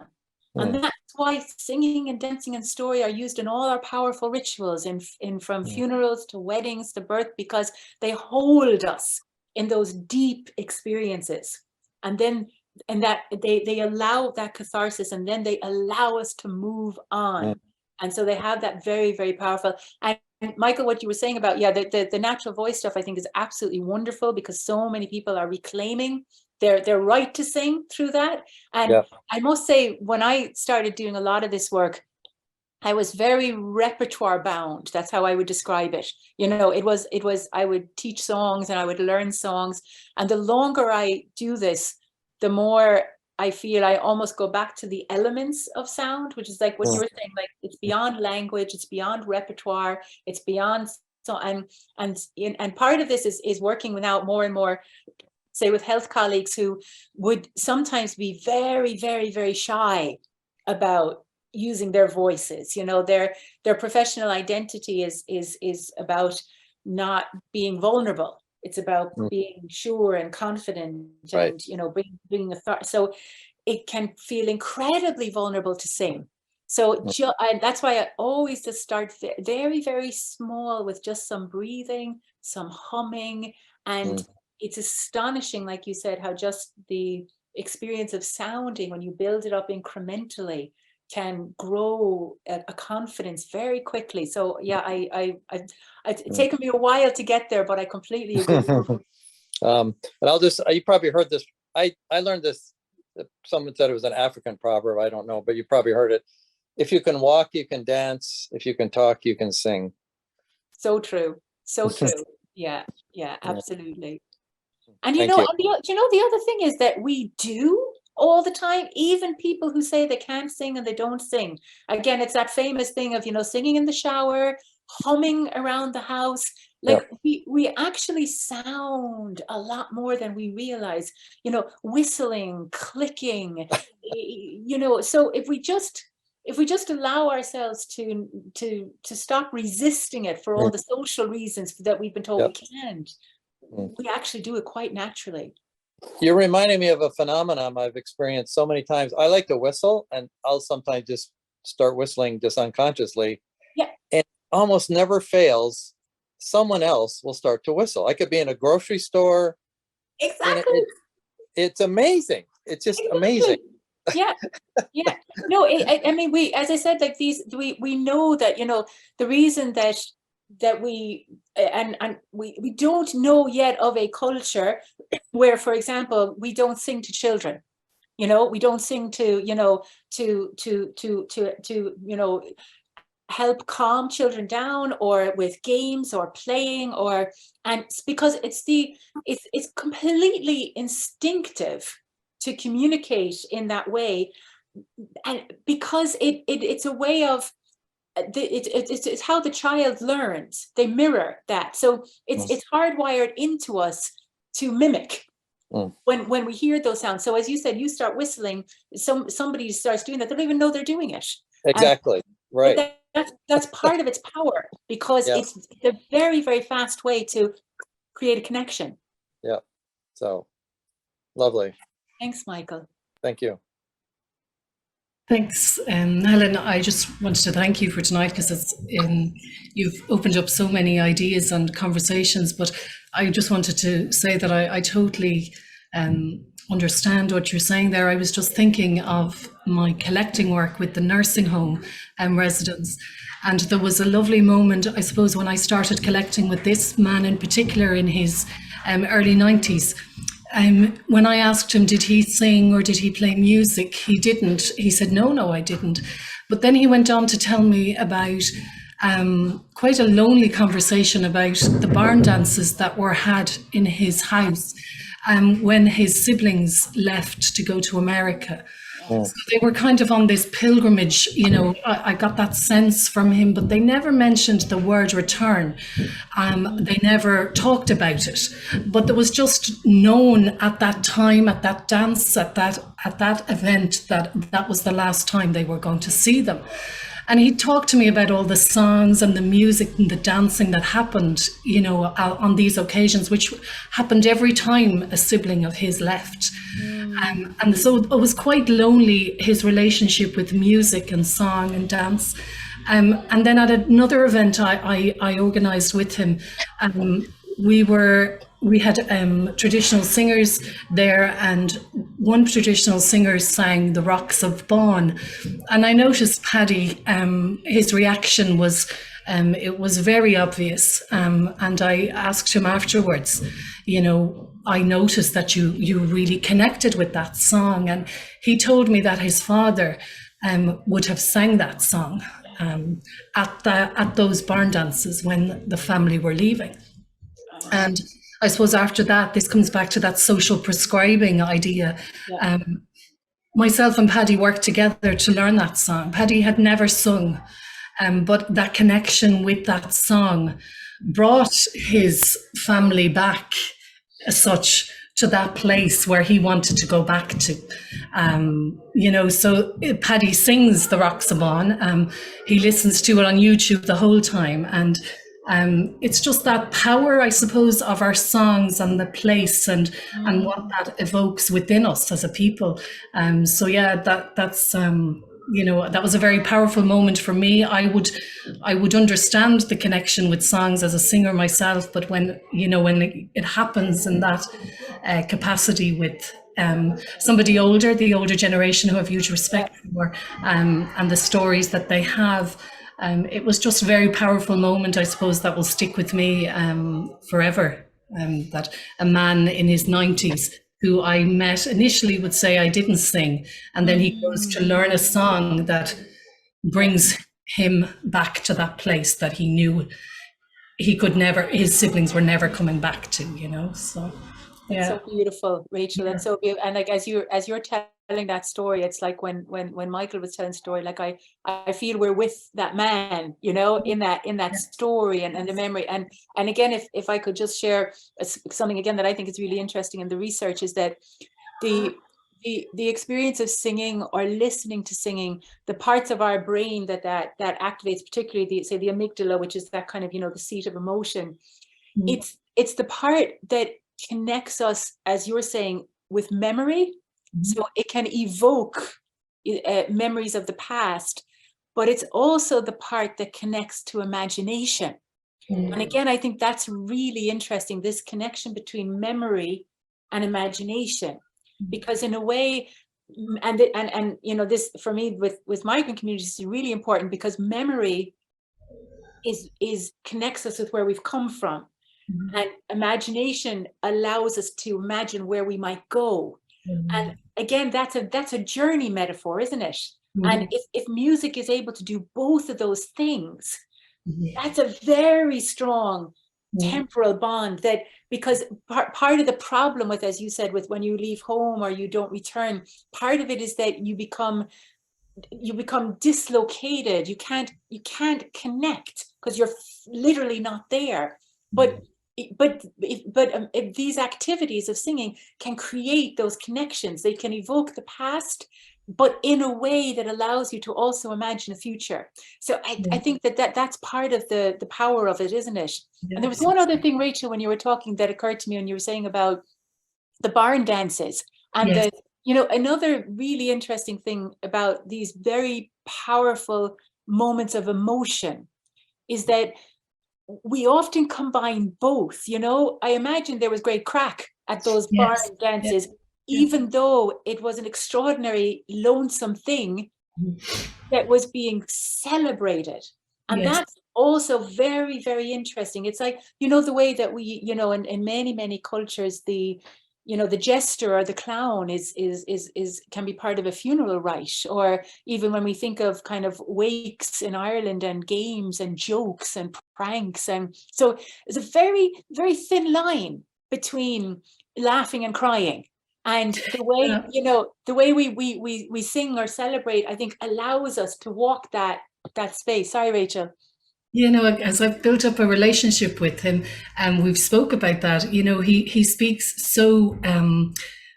Speaker 2: And that's why singing and dancing and story are used in all our powerful rituals, in from funerals to weddings to birth, because they hold us in those deep experiences, and that they allow that catharsis, and then they allow us to move on. And so they have that very, very powerful. And Michael, what you were saying about the natural voice stuff, I think is absolutely wonderful, because so many people are reclaiming their right to sing through that. And I must say, when I started doing a lot of this work, I was very repertoire bound. That's how I would describe it. You know, it was, I would teach songs and I would learn songs. And the longer I do this, the more I feel I almost go back to the elements of sound, which is like what you were saying, like it's beyond language, it's beyond repertoire, it's beyond, so, and part of this is working now more and more, say, with health colleagues who would sometimes be very, very, very shy about using their voices. You know, their professional identity is about not being vulnerable. It's about being sure and confident, and you know, bringing authority. So it can feel incredibly vulnerable to sing. So that's why I always just start very, very small, with just some breathing, some humming, and it's astonishing, like you said, how just the experience of sounding, when you build it up incrementally, can grow a confidence very quickly. So yeah, it's taken me a while to get there, but I completely agree.
Speaker 10: And you probably heard this. I learned this. Someone said it was an African proverb. I don't know, but you probably heard it. If you can walk, you can dance. If you can talk, you can sing.
Speaker 2: So true. So true. Yeah, absolutely. And
Speaker 10: Thank you.
Speaker 2: the other thing is that we do all the time, even people who say they can't sing and they don't sing. Again, it's that famous thing of, singing in the shower, humming around the house. Like we actually sound a lot more than we realize, whistling, clicking, so if we just allow ourselves to stop resisting it for all the social reasons that we've been told we can't, we actually do it quite naturally.
Speaker 10: You're reminding me of a phenomenon I've experienced so many times. I like to whistle, and I'll sometimes just start whistling just unconsciously. Yeah. And almost never fails, someone else will start to whistle. I could be in a grocery store.
Speaker 2: Exactly.
Speaker 10: It's amazing. It's just amazing.
Speaker 2: Yeah. No, I mean, we, as I said, like we know that, the reason that we don't know yet of a culture where, for example, we don't sing to children. We don't sing to help calm children down, or with games or playing, and because it's completely instinctive to communicate in that way, and because it's a way of it's how the child learns. They mirror that, so it's hardwired into us to mimic when we hear those sounds. So as you said, you start whistling, somebody starts doing that, they don't even know they're doing it.
Speaker 10: Exactly. Right.
Speaker 2: That's part of its power, because it's a very, very fast way to create a connection.
Speaker 10: Yeah. So lovely.
Speaker 2: Thanks, Michael.
Speaker 10: Thank you.
Speaker 11: Thanks, Helen. I just wanted to thank you for tonight, because you've opened up so many ideas and conversations, but I just wanted to say that I totally understand what you're saying there. I was just thinking of my collecting work with the nursing home residents, and there was a lovely moment, I suppose, when I started collecting with this man in particular in his early 90s. When I asked him, did he sing or did he play music? He didn't. He said, no, I didn't. But then he went on to tell me about quite a lonely conversation about the barn dances that were had in his house when his siblings left to go to America. So they were kind of on this pilgrimage, I got that sense from him, but they never mentioned the word return. They never talked about it, but there was just known at that time, at that dance, at that event, that was the last time they were going to see them. And he talked to me about all the songs and the music and the dancing that happened, on these occasions, which happened every time a sibling of his left. And so it was quite lonely, his relationship with music and song and dance. And then at another event I organized with him, we had traditional singers there, and one traditional singer sang The Rocks of Bawn. And I noticed Paddy, his reaction was, it was very obvious. And I asked him afterwards, I noticed that you really connected with that song. And he told me that his father would have sang that song at those barn dances when the family were leaving. And I suppose after that, this comes back to that social prescribing idea. Yeah. Myself and Paddy worked together to learn that song. Paddy had never sung, but that connection with that song brought his family back as such to that place where he wanted to go back to. So Paddy sings The Rocks of Bawn. He listens to it on YouTube the whole time. And it's just that power, I suppose, of our songs and the place and what that evokes within us as a people. That's that was a very powerful moment for me. I would understand the connection with songs as a singer myself, but when it happens in that capacity with somebody older, the older generation who have huge respect for, and the stories that they have. It was just a very powerful moment, I suppose, that will stick with me forever. That a man in his 90s who I met initially would say I didn't sing, and then he goes to learn a song that brings him back to that place that he knew he could never, his siblings were never coming back to, you know. So
Speaker 2: That's so beautiful, Rachel. That's so beautiful. And like as you're telling that story, it's like when Michael was telling the story, like I feel we're with that man, you know, in that story and the memory. And again, if I could just share something again that I think is really interesting in the research, is that the experience of singing or listening to singing, the parts of our brain that activates, particularly the amygdala, which is that kind of, you know, the seat of emotion. It's the part that connects us, as you're saying, with memory. So it can evoke memories of the past, but it's also the part that connects to imagination. And again, I think that's really interesting, this connection between memory and imagination, because in a way, and you know, this for me with migrant communities is really important, because memory is connects us with where we've come from. And imagination allows us to imagine where we might go. And again, that's a journey metaphor, isn't it? And if music is able to do both of those things, that's a very strong temporal bond, that because part of the problem with, as you said, with when you leave home or you don't return, part of it is that you become dislocated. You can't connect because you're literally not there. But these activities of singing can create those connections. They can evoke the past, but in a way that allows you to also imagine a future. So I think that's part of the power of it, isn't it? And there was one other thing, Rachel, when you were talking, that occurred to me, when you were saying about the barn dances and you know, another really interesting thing about these very powerful moments of emotion is that we often combine both. You know, I imagine there was great crack at those barn dances, even though it was an extraordinary, lonesome thing that was being celebrated. And that's also very, very interesting. It's like, you know, the way that we, you know, in many, many cultures, the jester or the clown can be part of a funeral rite, or even when we think of kind of wakes in Ireland and games and jokes and pranks. And so there's a very, very thin line between laughing and crying. And the way, you know, the way we sing or celebrate, I think allows us to walk that space. Sorry, Rachel.
Speaker 11: You know, as I've built up a relationship with him, and we've spoke about that, you know, he speaks so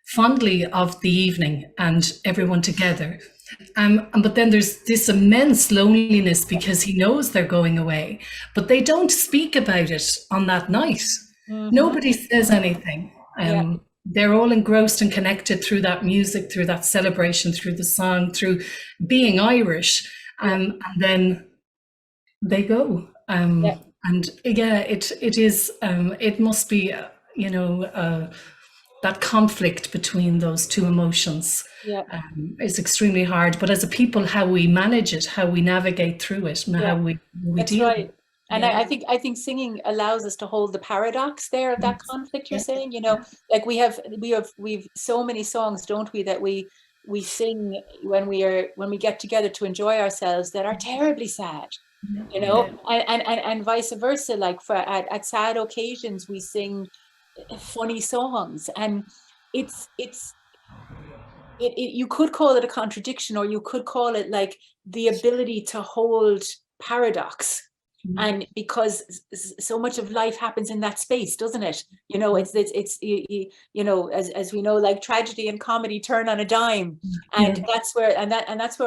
Speaker 11: fondly of the evening and everyone together. But then there's this immense loneliness because he knows they're going away, but they don't speak about it on that night. Nobody says anything. They're all engrossed and connected through that music, through that celebration, through the song, through being Irish. And then they go. And it must be, you know, that conflict between those two emotions is extremely hard. But as a people, how we manage it, how we navigate through it, and how we deal with it.
Speaker 2: And I think singing allows us to hold the paradox there of that conflict you're saying, you know, like we've so many songs, don't we, that we sing when we get together to enjoy ourselves, that are terribly sad, you know, and vice versa. Like at sad occasions, we sing funny songs, and you could call it a contradiction, or you could call it like the ability to hold paradox. And because so much of life happens in that space, doesn't it? You know, it's you know, as we know, like tragedy and comedy turn on a dime, and that's where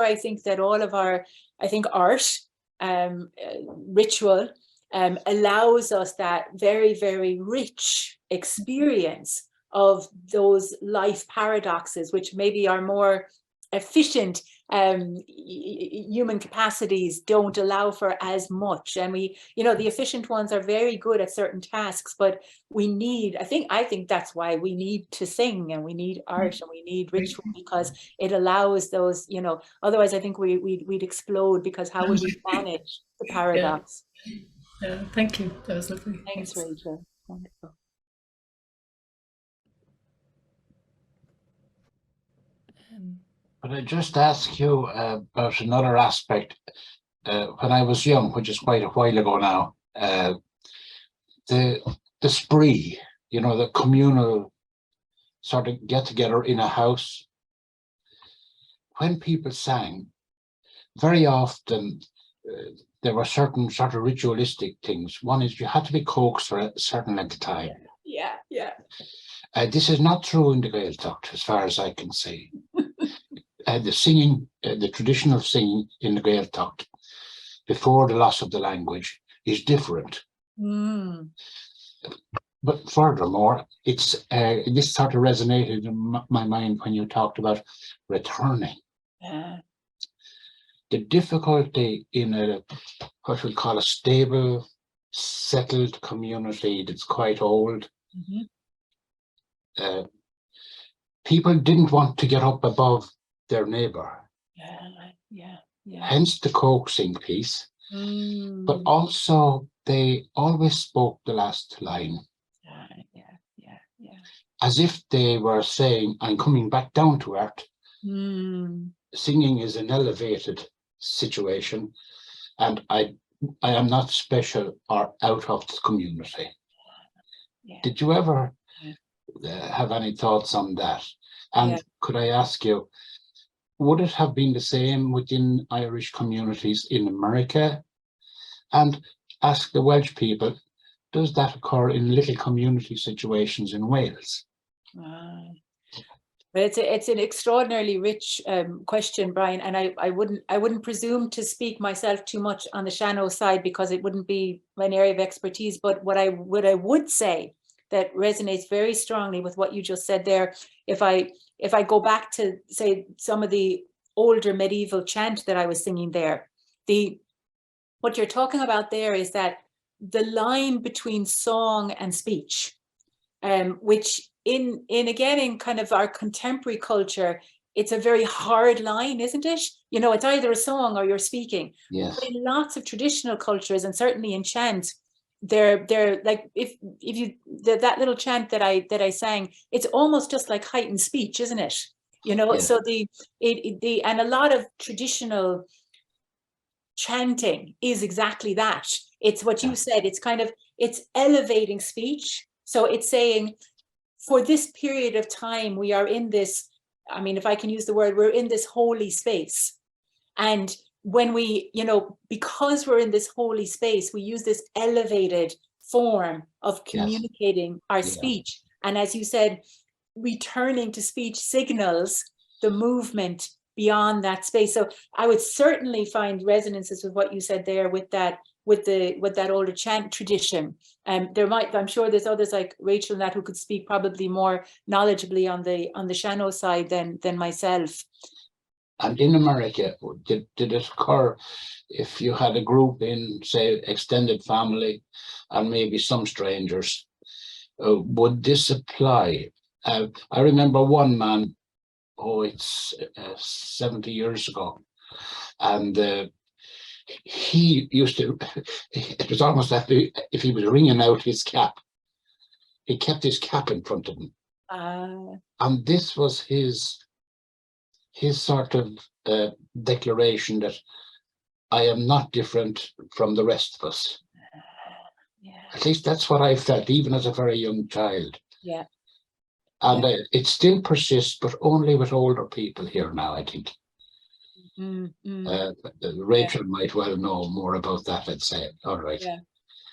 Speaker 2: I think that all of our, I think, art, ritual, allows us that very, very rich experience of those life paradoxes, which maybe are more efficient human capacities don't allow for as much. And we, you know, the efficient ones are very good at certain tasks, but we need, I think that's why we need to sing, and we need art, and we need ritual, because it allows those, you know, otherwise I think we'd explode, because how would we manage the paradox?
Speaker 11: Yeah, thank you. That was lovely.
Speaker 2: Thanks, Rachel. Wonderful.
Speaker 12: But I just ask you about another aspect. When I was young, which is quite a while ago now, the spree, you know, the communal sort of get together in a house. When people sang, very often there were certain sort of ritualistic things. One is you had to be coaxed for a certain length of time.
Speaker 2: Yeah, yeah.
Speaker 12: This is not true in the Gaeltacht, as far as I can see. The singing, the traditional singing in the Gaeltacht before the loss of the language is different.
Speaker 2: Mm.
Speaker 12: But furthermore, it's this sort of resonated in my mind when you talked about returning.
Speaker 2: Yeah.
Speaker 12: The difficulty in what we call a stable, settled community that's quite old.
Speaker 2: Mm-hmm.
Speaker 12: People didn't want to get up above their neighbour.
Speaker 2: Yeah.
Speaker 12: Hence the coaxing piece.
Speaker 2: Mm.
Speaker 12: But also they always spoke the last line.
Speaker 2: Yeah.
Speaker 12: As if they were saying, I'm coming back down to earth.
Speaker 2: Mm.
Speaker 12: Singing is an elevated situation, and I am not special or out of the community.
Speaker 2: Yeah.
Speaker 12: Did you ever have any thoughts on that? And could I ask you, would it have been the same within Irish communities in America? And ask the Welsh people, does that occur in little community situations in Wales?
Speaker 2: But it's an extraordinarily rich question, Brian, and I wouldn't presume to speak myself too much on the Shannon side, because it wouldn't be my area of expertise. But what I would say that resonates very strongly with what you just said there, if I go back to, say, some of the older medieval chant that I was singing there, what you're talking about there is that the line between song and speech, which in kind of our contemporary culture, it's a very hard line, isn't it? You know, it's either a song or you're speaking.
Speaker 12: Yes.
Speaker 2: But in lots of traditional cultures, and certainly in chant, they're like, if you that little chant that I sang, it's almost just like heightened speech, isn't it? You know,
Speaker 12: Yes.
Speaker 2: so and a lot of traditional chanting is exactly that. It's what you said. It's kind of, it's elevating speech. So it's saying, for this period of time, we are in this, I mean, if I can use the word, we're in this holy space. And when we, you know, because we're in this holy space, we use this elevated form of communicating our speech. And as you said, returning to speech signals the movement beyond that space. So I would certainly find resonances with what you said there, with that older chant tradition. I'm sure there's others like Rachel and that who could speak probably more knowledgeably on the Shannon side than myself.
Speaker 12: And in America, did it occur if you had a group in, say, extended family and maybe some strangers? Would this apply? I remember one man, it's 70 years ago, and he used to, it was almost as if he was wringing out his cap. He kept his cap in front of him. And this was his sort of declaration that I am not different from the rest of us. At least that's what I felt, even as a very young child.
Speaker 2: Yeah.
Speaker 12: And it still persists, but only with older people here now, I think. Rachel might well know more about that, I'd say. All right.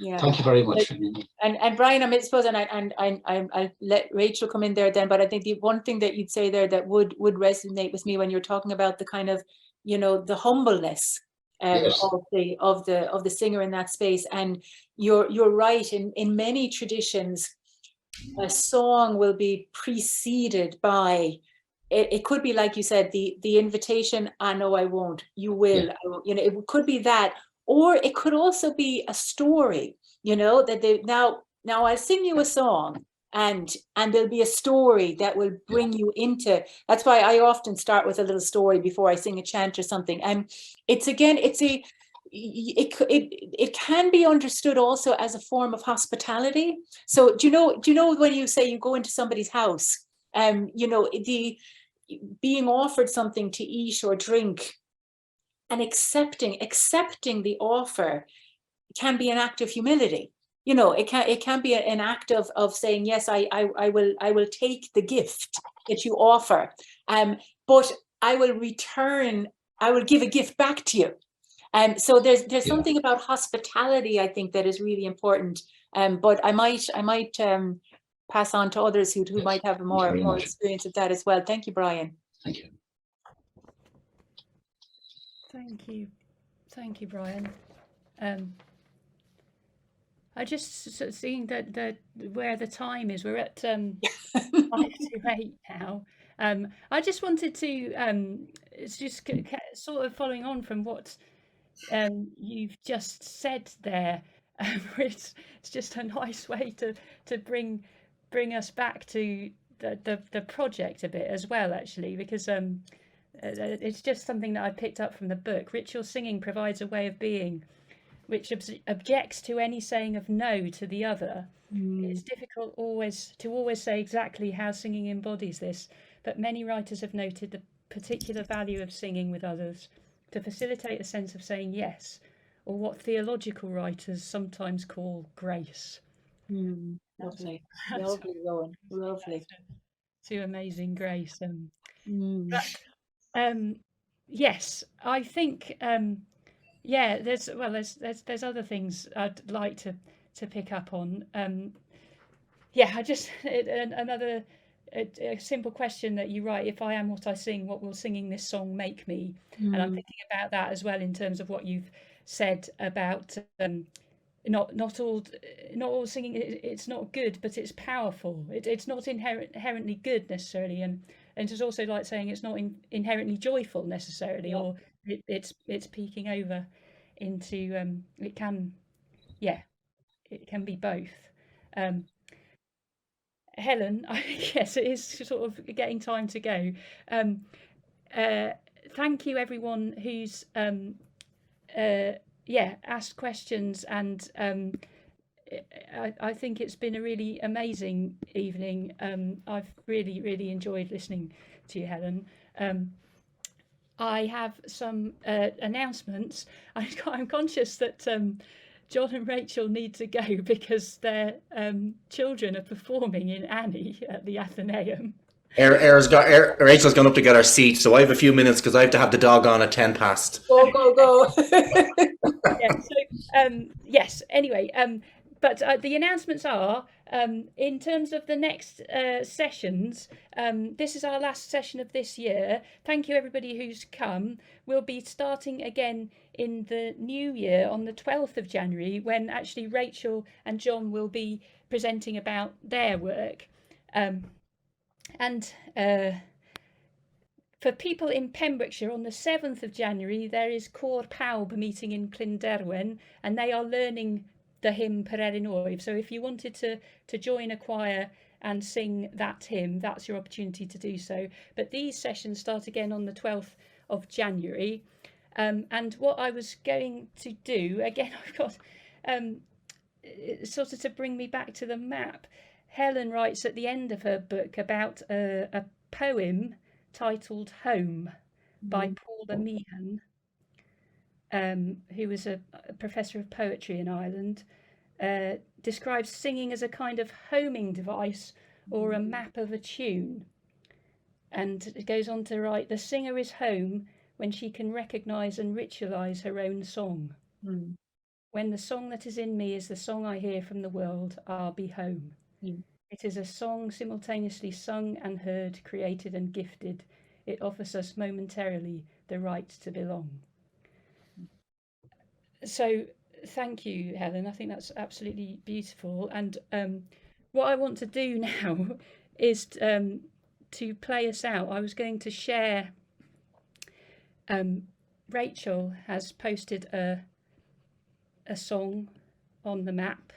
Speaker 2: Yeah.
Speaker 12: Thank you very much.
Speaker 2: And Brian, I suppose, and I'll let Rachel come in there then, but I think the one thing that you'd say there that would resonate with me when you're talking about the kind of, you know, the humbleness of the singer in that space. And you're right, in many traditions, a song will be preceded by it could be, like you said, the invitation, I know I won't, you will,
Speaker 12: Yeah.
Speaker 2: I won't, you know, it could be that, or it could also be a story, you know, that they now I'll sing you a song, and there'll be a story that will bring you into. That's why I often start with a little story before I sing a chant or something. And it's it can be understood also as a form of hospitality. So do you know when you say you go into somebody's house, you know, the being offered something to eat or drink and accepting the offer can be an act of humility. You know, it can be an act of saying, yes, I will take the gift that you offer, but I will give a gift back to you. So there's something about hospitality, I think, that is really important. But I might pass on to others who might have more experience of that as well. Thank you, Brian.
Speaker 12: Thank you.
Speaker 1: Thank you, Brian. I just sort of seeing that where the time is. We're at 5 to 8 now. I just wanted to it's just sort of following on from what you've just said there. It's just a nice way to bring us back to the project a bit as well, actually, because it's just something that I picked up from the book. Ritual singing provides a way of being which objects to any saying of no to the other. It's difficult to always say exactly how singing embodies this, but many writers have noted the particular value of singing with others to facilitate a sense of saying yes, or what theological writers sometimes call grace.
Speaker 2: Lovely, lovely, Rowan, lovely.
Speaker 1: To amazing grace. Yes, I think there's other things I'd like to pick up on. I just another a simple question that you write: if I am what I sing, what will singing this song make me? And I'm thinking about that as well in terms of what you've said about not all singing. It's not good, but it's powerful. It's not inherently good necessarily, and it's also like saying it's not inherently joyful necessarily, or it's peeking over into it can be both. Helen, I guess it is sort of getting time to go. Thank you everyone who's asked questions, and I think it's been a really amazing evening. I've really enjoyed listening to you, Helen. I have some announcements. I'm conscious that John and Rachel need to go because their children are performing in Annie at the Athenaeum.
Speaker 13: Rachel's gone up to get her seat, so I have a few minutes because I have to have the dog on at 10 past.
Speaker 2: Go.
Speaker 1: Yes, anyway, but the announcements are, in terms of the next sessions, this is our last session of this year. Thank you everybody who's come. We'll be starting again in the new year on the 12th of January, when actually Rachel and John will be presenting about their work. For people in Pembrokeshire, on the 7th of January, there is Cwr Pawb meeting in Llynderwen, and they are learning the hymn Pererin Wyf. So if you wanted to join a choir and sing that hymn, that's your opportunity to do so. But these sessions start again on the 12th of January. And what I was going to do, again, I've got sort of to bring me back to the map. Helen writes at the end of her book about a poem titled Home by Paula Meehan, who was a professor of poetry in Ireland, describes singing as a kind of homing device or a map of a tune. And it goes on to write, the singer is home when she can recognise and ritualise her own song. When the song that is in me is the song I hear from the world, I'll be home. It is a song simultaneously sung and heard, created and gifted. It offers us momentarily the right to belong. So thank you, Helen. I think that's absolutely beautiful. And what I want to do now is to play us out, I was going to share. Rachel has posted a song on the map.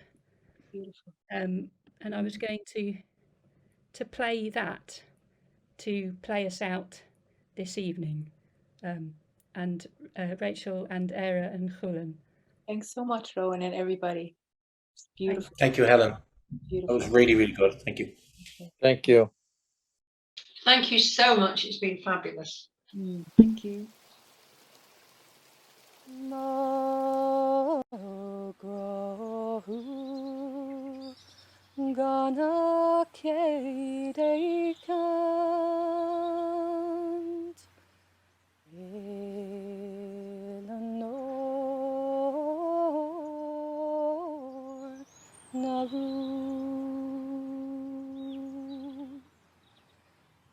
Speaker 2: Beautiful.
Speaker 1: And I was going to play that to play us out this evening. And Rachel and Era and Chulen.
Speaker 2: Thanks so much, Rowan, and everybody. It's beautiful.
Speaker 13: Thank you, Helen.
Speaker 2: Beautiful.
Speaker 13: That was really, really good. Thank you.
Speaker 10: Thank you.
Speaker 8: Thank you so much. It's been fabulous.
Speaker 2: Thank you.
Speaker 14: Gana céad cant Eileanóir na rún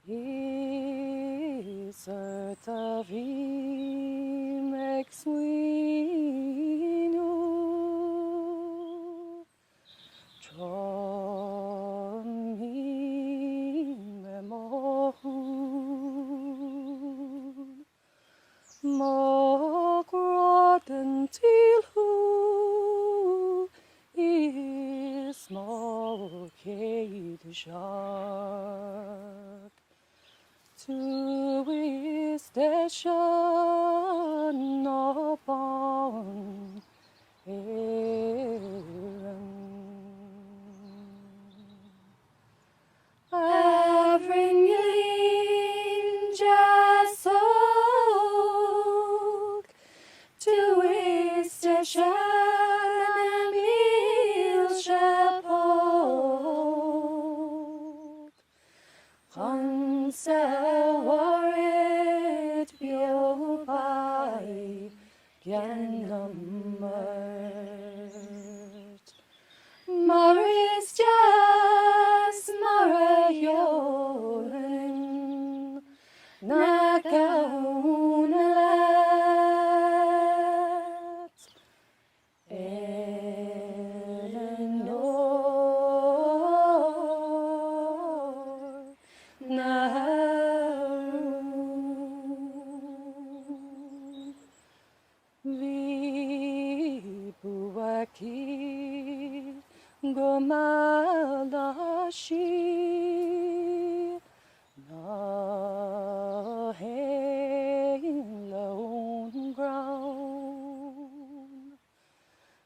Speaker 14: is a bhí meag smuoinú is small céad shark to is the shan upon Every just soak to is the shan mil shapok Hansa warit bio by Ganamert Maris just Marayolin Nakaunalat Eileanóir na rún Vi buaki gomalashi na lone ground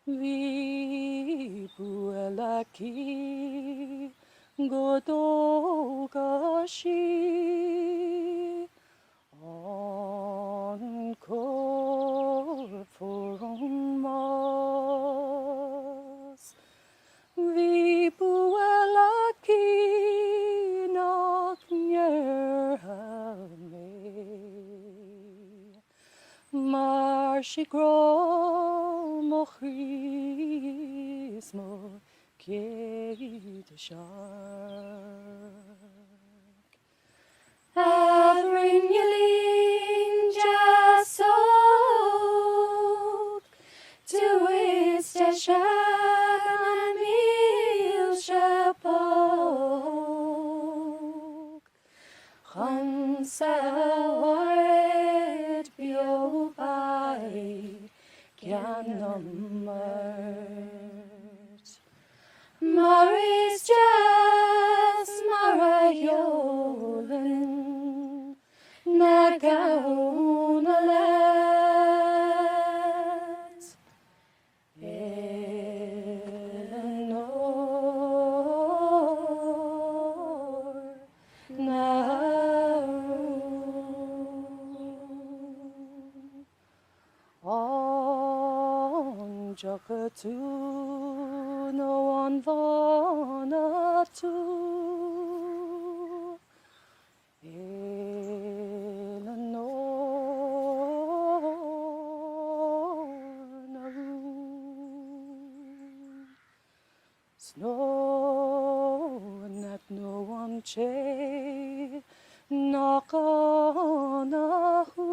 Speaker 14: Vi buelaki godogashi encore for mas Vi buelaki nok nyerhame Mar si gro mochismo céad shark Every Nilin just soak to is the shan mil shapok Hansa warit bio by Ganamert Maris just Marayolin Nagaunalat Eileanóir na rún On jacatu no on vanatu Eileanóir na rún Snow net no one che knock on a who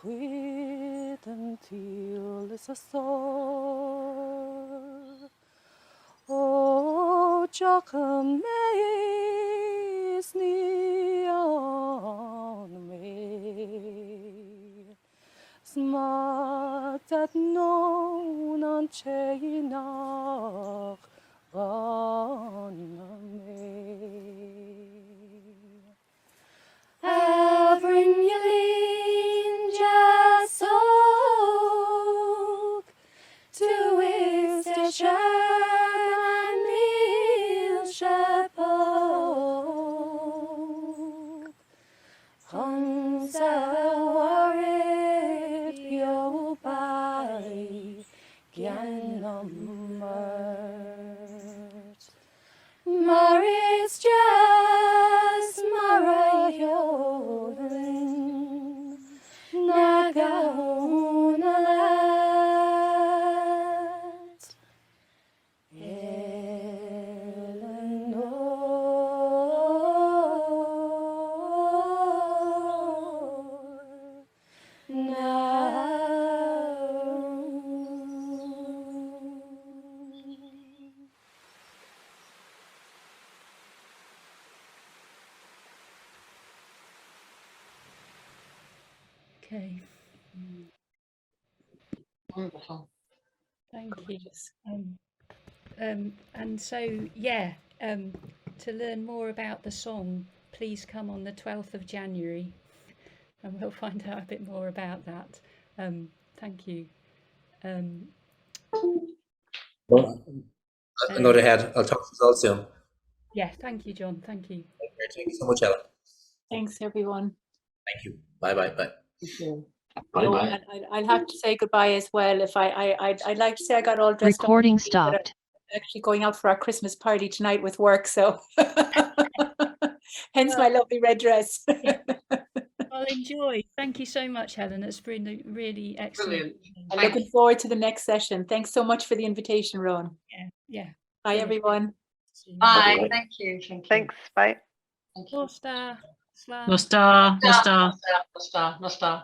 Speaker 14: Machwyd until is a star Oh Jach meis ni on me. Smat at non an cheinach on me. Everyn Yelin jasog to his station meal shepherd. Hansa warit yo by Ganamert. Maris just Marayolin Nagaunalat Eileanóir
Speaker 1: Okay,
Speaker 8: Wonderful.
Speaker 1: thank you. And so, yeah, to learn more about the song, please come on the 12th of January and we'll find out a bit more about that. Thank you.
Speaker 13: Well, I'll go ahead. I'll talk to you all soon.
Speaker 1: Yeah, thank you, John. Thank you.
Speaker 13: Thank you so much, Ellen.
Speaker 2: Thanks, everyone.
Speaker 13: Thank you. Bye bye. Bye.
Speaker 2: Thank you.
Speaker 12: Bye
Speaker 2: Oh,
Speaker 12: bye.
Speaker 2: and I'll have to say goodbye as well. If I'd like to say I got all dressed up.
Speaker 15: Recording
Speaker 2: but I'm
Speaker 15: stopped.
Speaker 2: actually going out for our Christmas party tonight with work, so hence my lovely red dress.
Speaker 1: Well, enjoy. Thank you so much, Helen. It's been really excellent.
Speaker 8: Brilliant.
Speaker 2: I'm looking forward to the next session. Thanks so much for the invitation, Rowan.
Speaker 1: Yeah.
Speaker 2: Bye,
Speaker 1: Brilliant.
Speaker 2: everyone.
Speaker 8: Bye.
Speaker 12: Bye.
Speaker 8: Thank you. Thank you.
Speaker 16: Thanks. Bye.
Speaker 8: Thank you.
Speaker 1: Nostar.
Speaker 16: Nostar. Nostar.
Speaker 8: Nostar. Nostar.